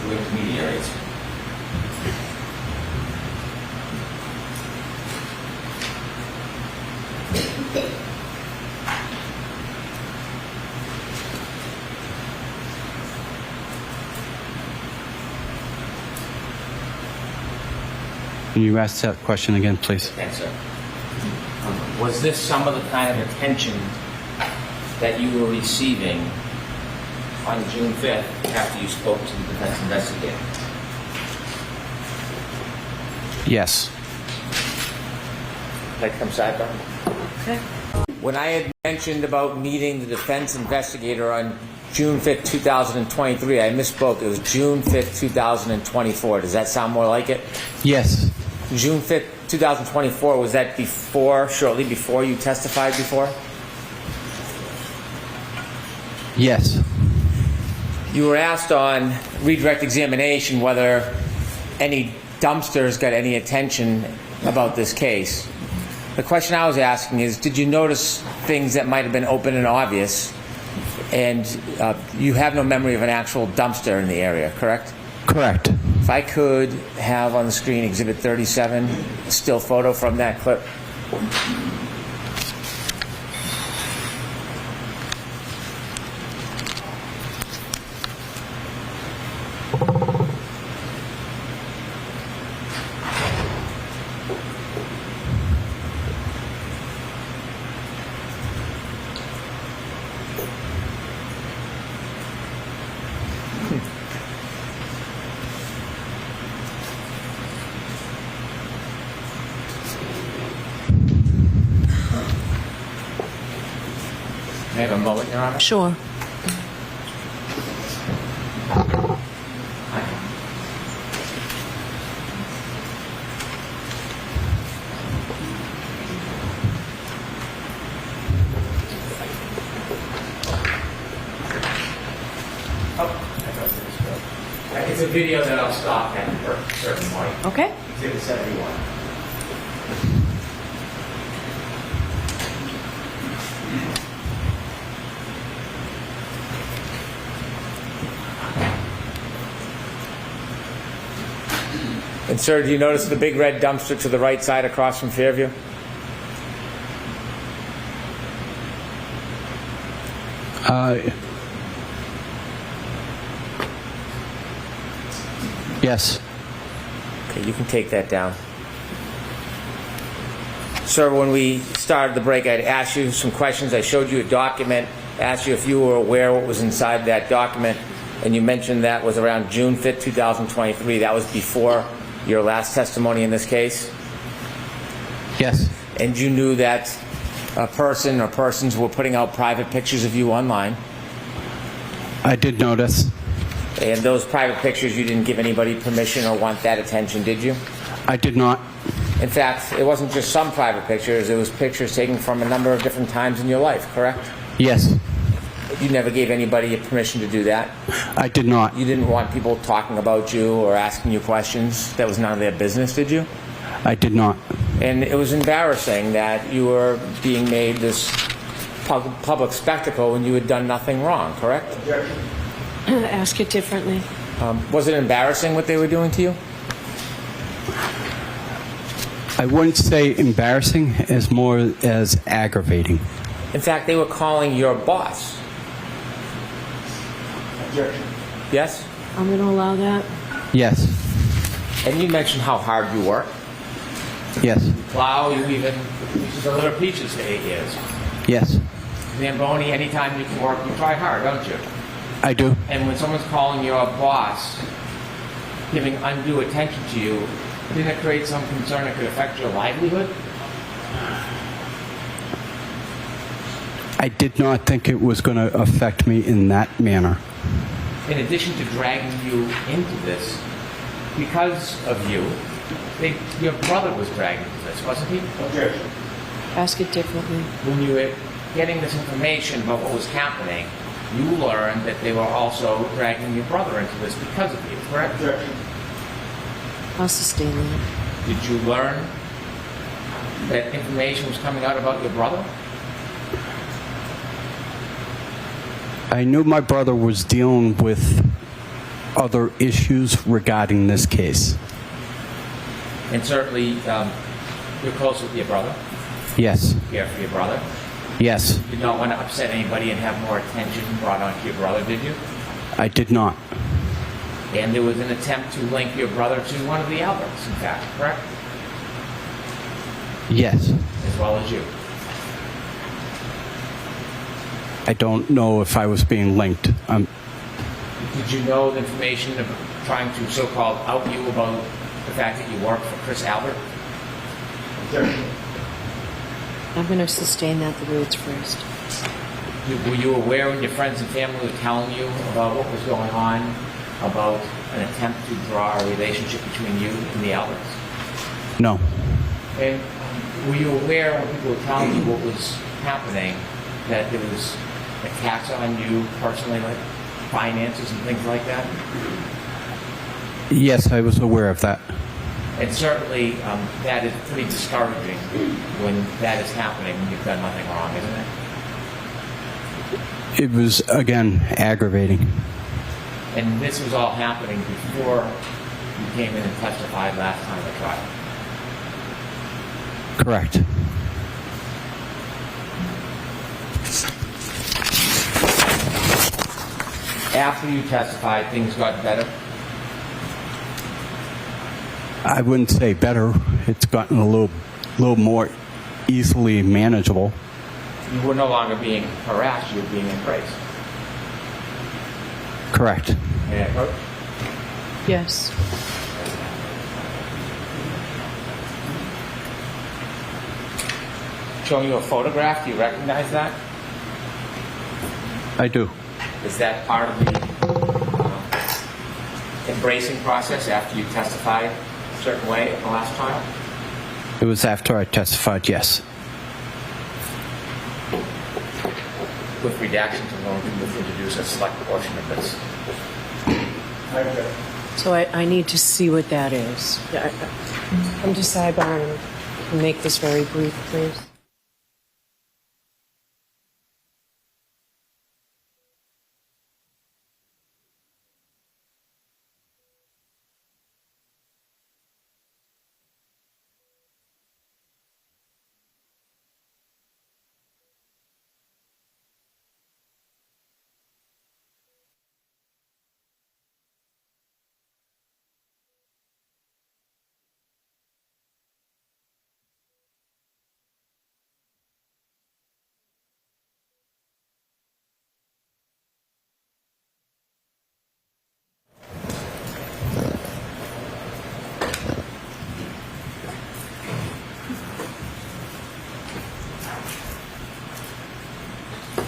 through intermediaries. Can you ask that question again, please? Thanks, sir. Was this some of the kind of attention that you were receiving on June 5th after you spoke to the defense investigator? Yes. Like come sidebar? Okay. When I had mentioned about meeting the defense investigator on June 5th, 2023, I misspoke. It was June 5th, 2024. Does that sound more like it? Yes. June 5th, 2024, was that before, shortly before you testified before? Yes. You were asked on redirect examination whether any dumpsters got any attention about this case. The question I was asking is, did you notice things that might have been open and obvious? And you have no memory of an actual dumpster in the area, correct? Correct. If I could have on the screen Exhibit 37, a still photo from that clip. May I have a moment, Your Honor? Sure. It's a video that I'll stop at a certain point. Okay. Exhibit 71. And sir, do you notice the big red dumpster to the right side across from Fairview? Yes. Okay, you can take that down. Sir, when we started the break, I'd asked you some questions. I showed you a document, asked you if you were aware what was inside that document, and you mentioned that was around June 5th, 2023. That was before your last testimony in this case? Yes. And you knew that a person or persons were putting out private pictures of you online? I did notice. And those private pictures, you didn't give anybody permission or want that attention, did you? I did not. In fact, it wasn't just some private pictures, it was pictures taken from a number of different times in your life, correct? Yes. You never gave anybody permission to do that? I did not. You didn't want people talking about you or asking you questions? That was none of their business, did you? I did not. And it was embarrassing that you were being made this public spectacle when you had done nothing wrong, correct? Ask it differently. Was it embarrassing what they were doing to you? I wouldn't say embarrassing, as more as aggravating. In fact, they were calling your boss. Yes? I'm going to allow that. Yes. And you mentioned how hard you work. Yes. Plow, you even deliver peaches for 8 years. Yes. Zamboni, anytime you can work, you try hard, don't you? I do. And when someone's calling your boss, giving undue attention to you, didn't it create some concern it could affect your livelihood? I did not think it was going to affect me in that manner. In addition to dragging you into this, because of you, your brother was dragged into this, wasn't he? Ask it differently. When you were getting this information about what was happening, you learned that they were also dragging your brother into this because of you, correct? I'll sustain that. Did you learn that information was coming out about your brother? I knew my brother was dealing with other issues regarding this case. And certainly, you're close with your brother. Yes. You care for your brother. Yes. You did not want to upset anybody and have more attention brought onto your brother, did you? I did not. And there was an attempt to link your brother to one of the Alberts, in fact, correct? Yes. As well as you. I don't know if I was being linked. Did you know the information of trying to so-called out you about the fact that you worked for Chris Albert? I'm going to sustain that the way it's phrased. Were you aware when your friends and family were telling you about what was going on, about an attempt to draw a relationship between you and the Alberts? No. And were you aware when people were telling you what was happening, that there was attacks on you personally, like finances and things like that? Yes, I was aware of that. And certainly that is pretty discouraging when that is happening when you've done nothing wrong, isn't it? It was, again, aggravating. And this was all happening before you came in and testified last time at trial. Correct. After you testified, things got better. I wouldn't say better. It's gotten a little more easily manageable. You were no longer being harassed, you were being embraced. Correct. May I approach? Yes. Showing you a photograph, do you recognize that? I do. Is that part of the embracing process after you testified a certain way at the last trial? It was after I testified, yes. With redactions, I'm going to introduce a select portion of this. So I need to see what that is. Come to sidebar and make this very brief, please.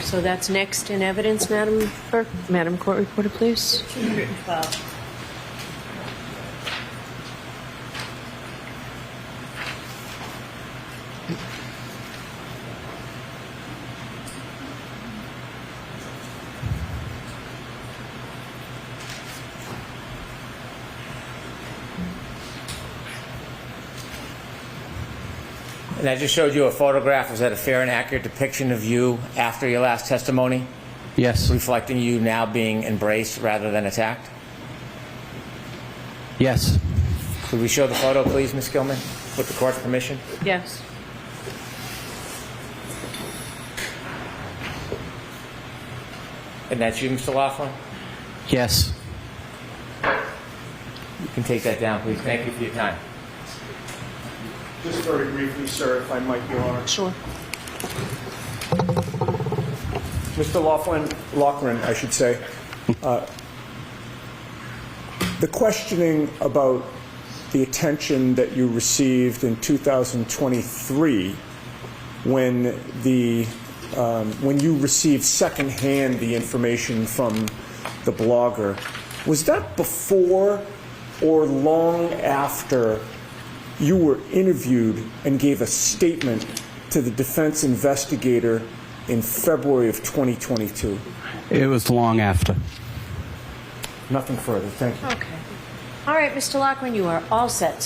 So that's next in evidence, Madam Clerk. Madam Court Reporter, please. 212. And I just showed you a photograph. Is that a fair and accurate depiction of you after your last testimony, Yes. reflecting you now being embraced rather than attacked? Yes. Could we show the photo, please, Ms. Gilman, with the court's permission? Yes. And that's you, Mr. Loughran? Yes. You can take that down, please. Thank you for your time. Just very briefly, sir, if I might, Your Honor. Sure. Mr. Loughran, I should say, the questioning about the attention that you received in 2023 when you received secondhand the information from the blogger, was that before or long after you were interviewed and gave a statement to the defense investigator in February of 2022? It was long after. Nothing further. Thank you. Okay. All right, Mr. Loughran, you are all set.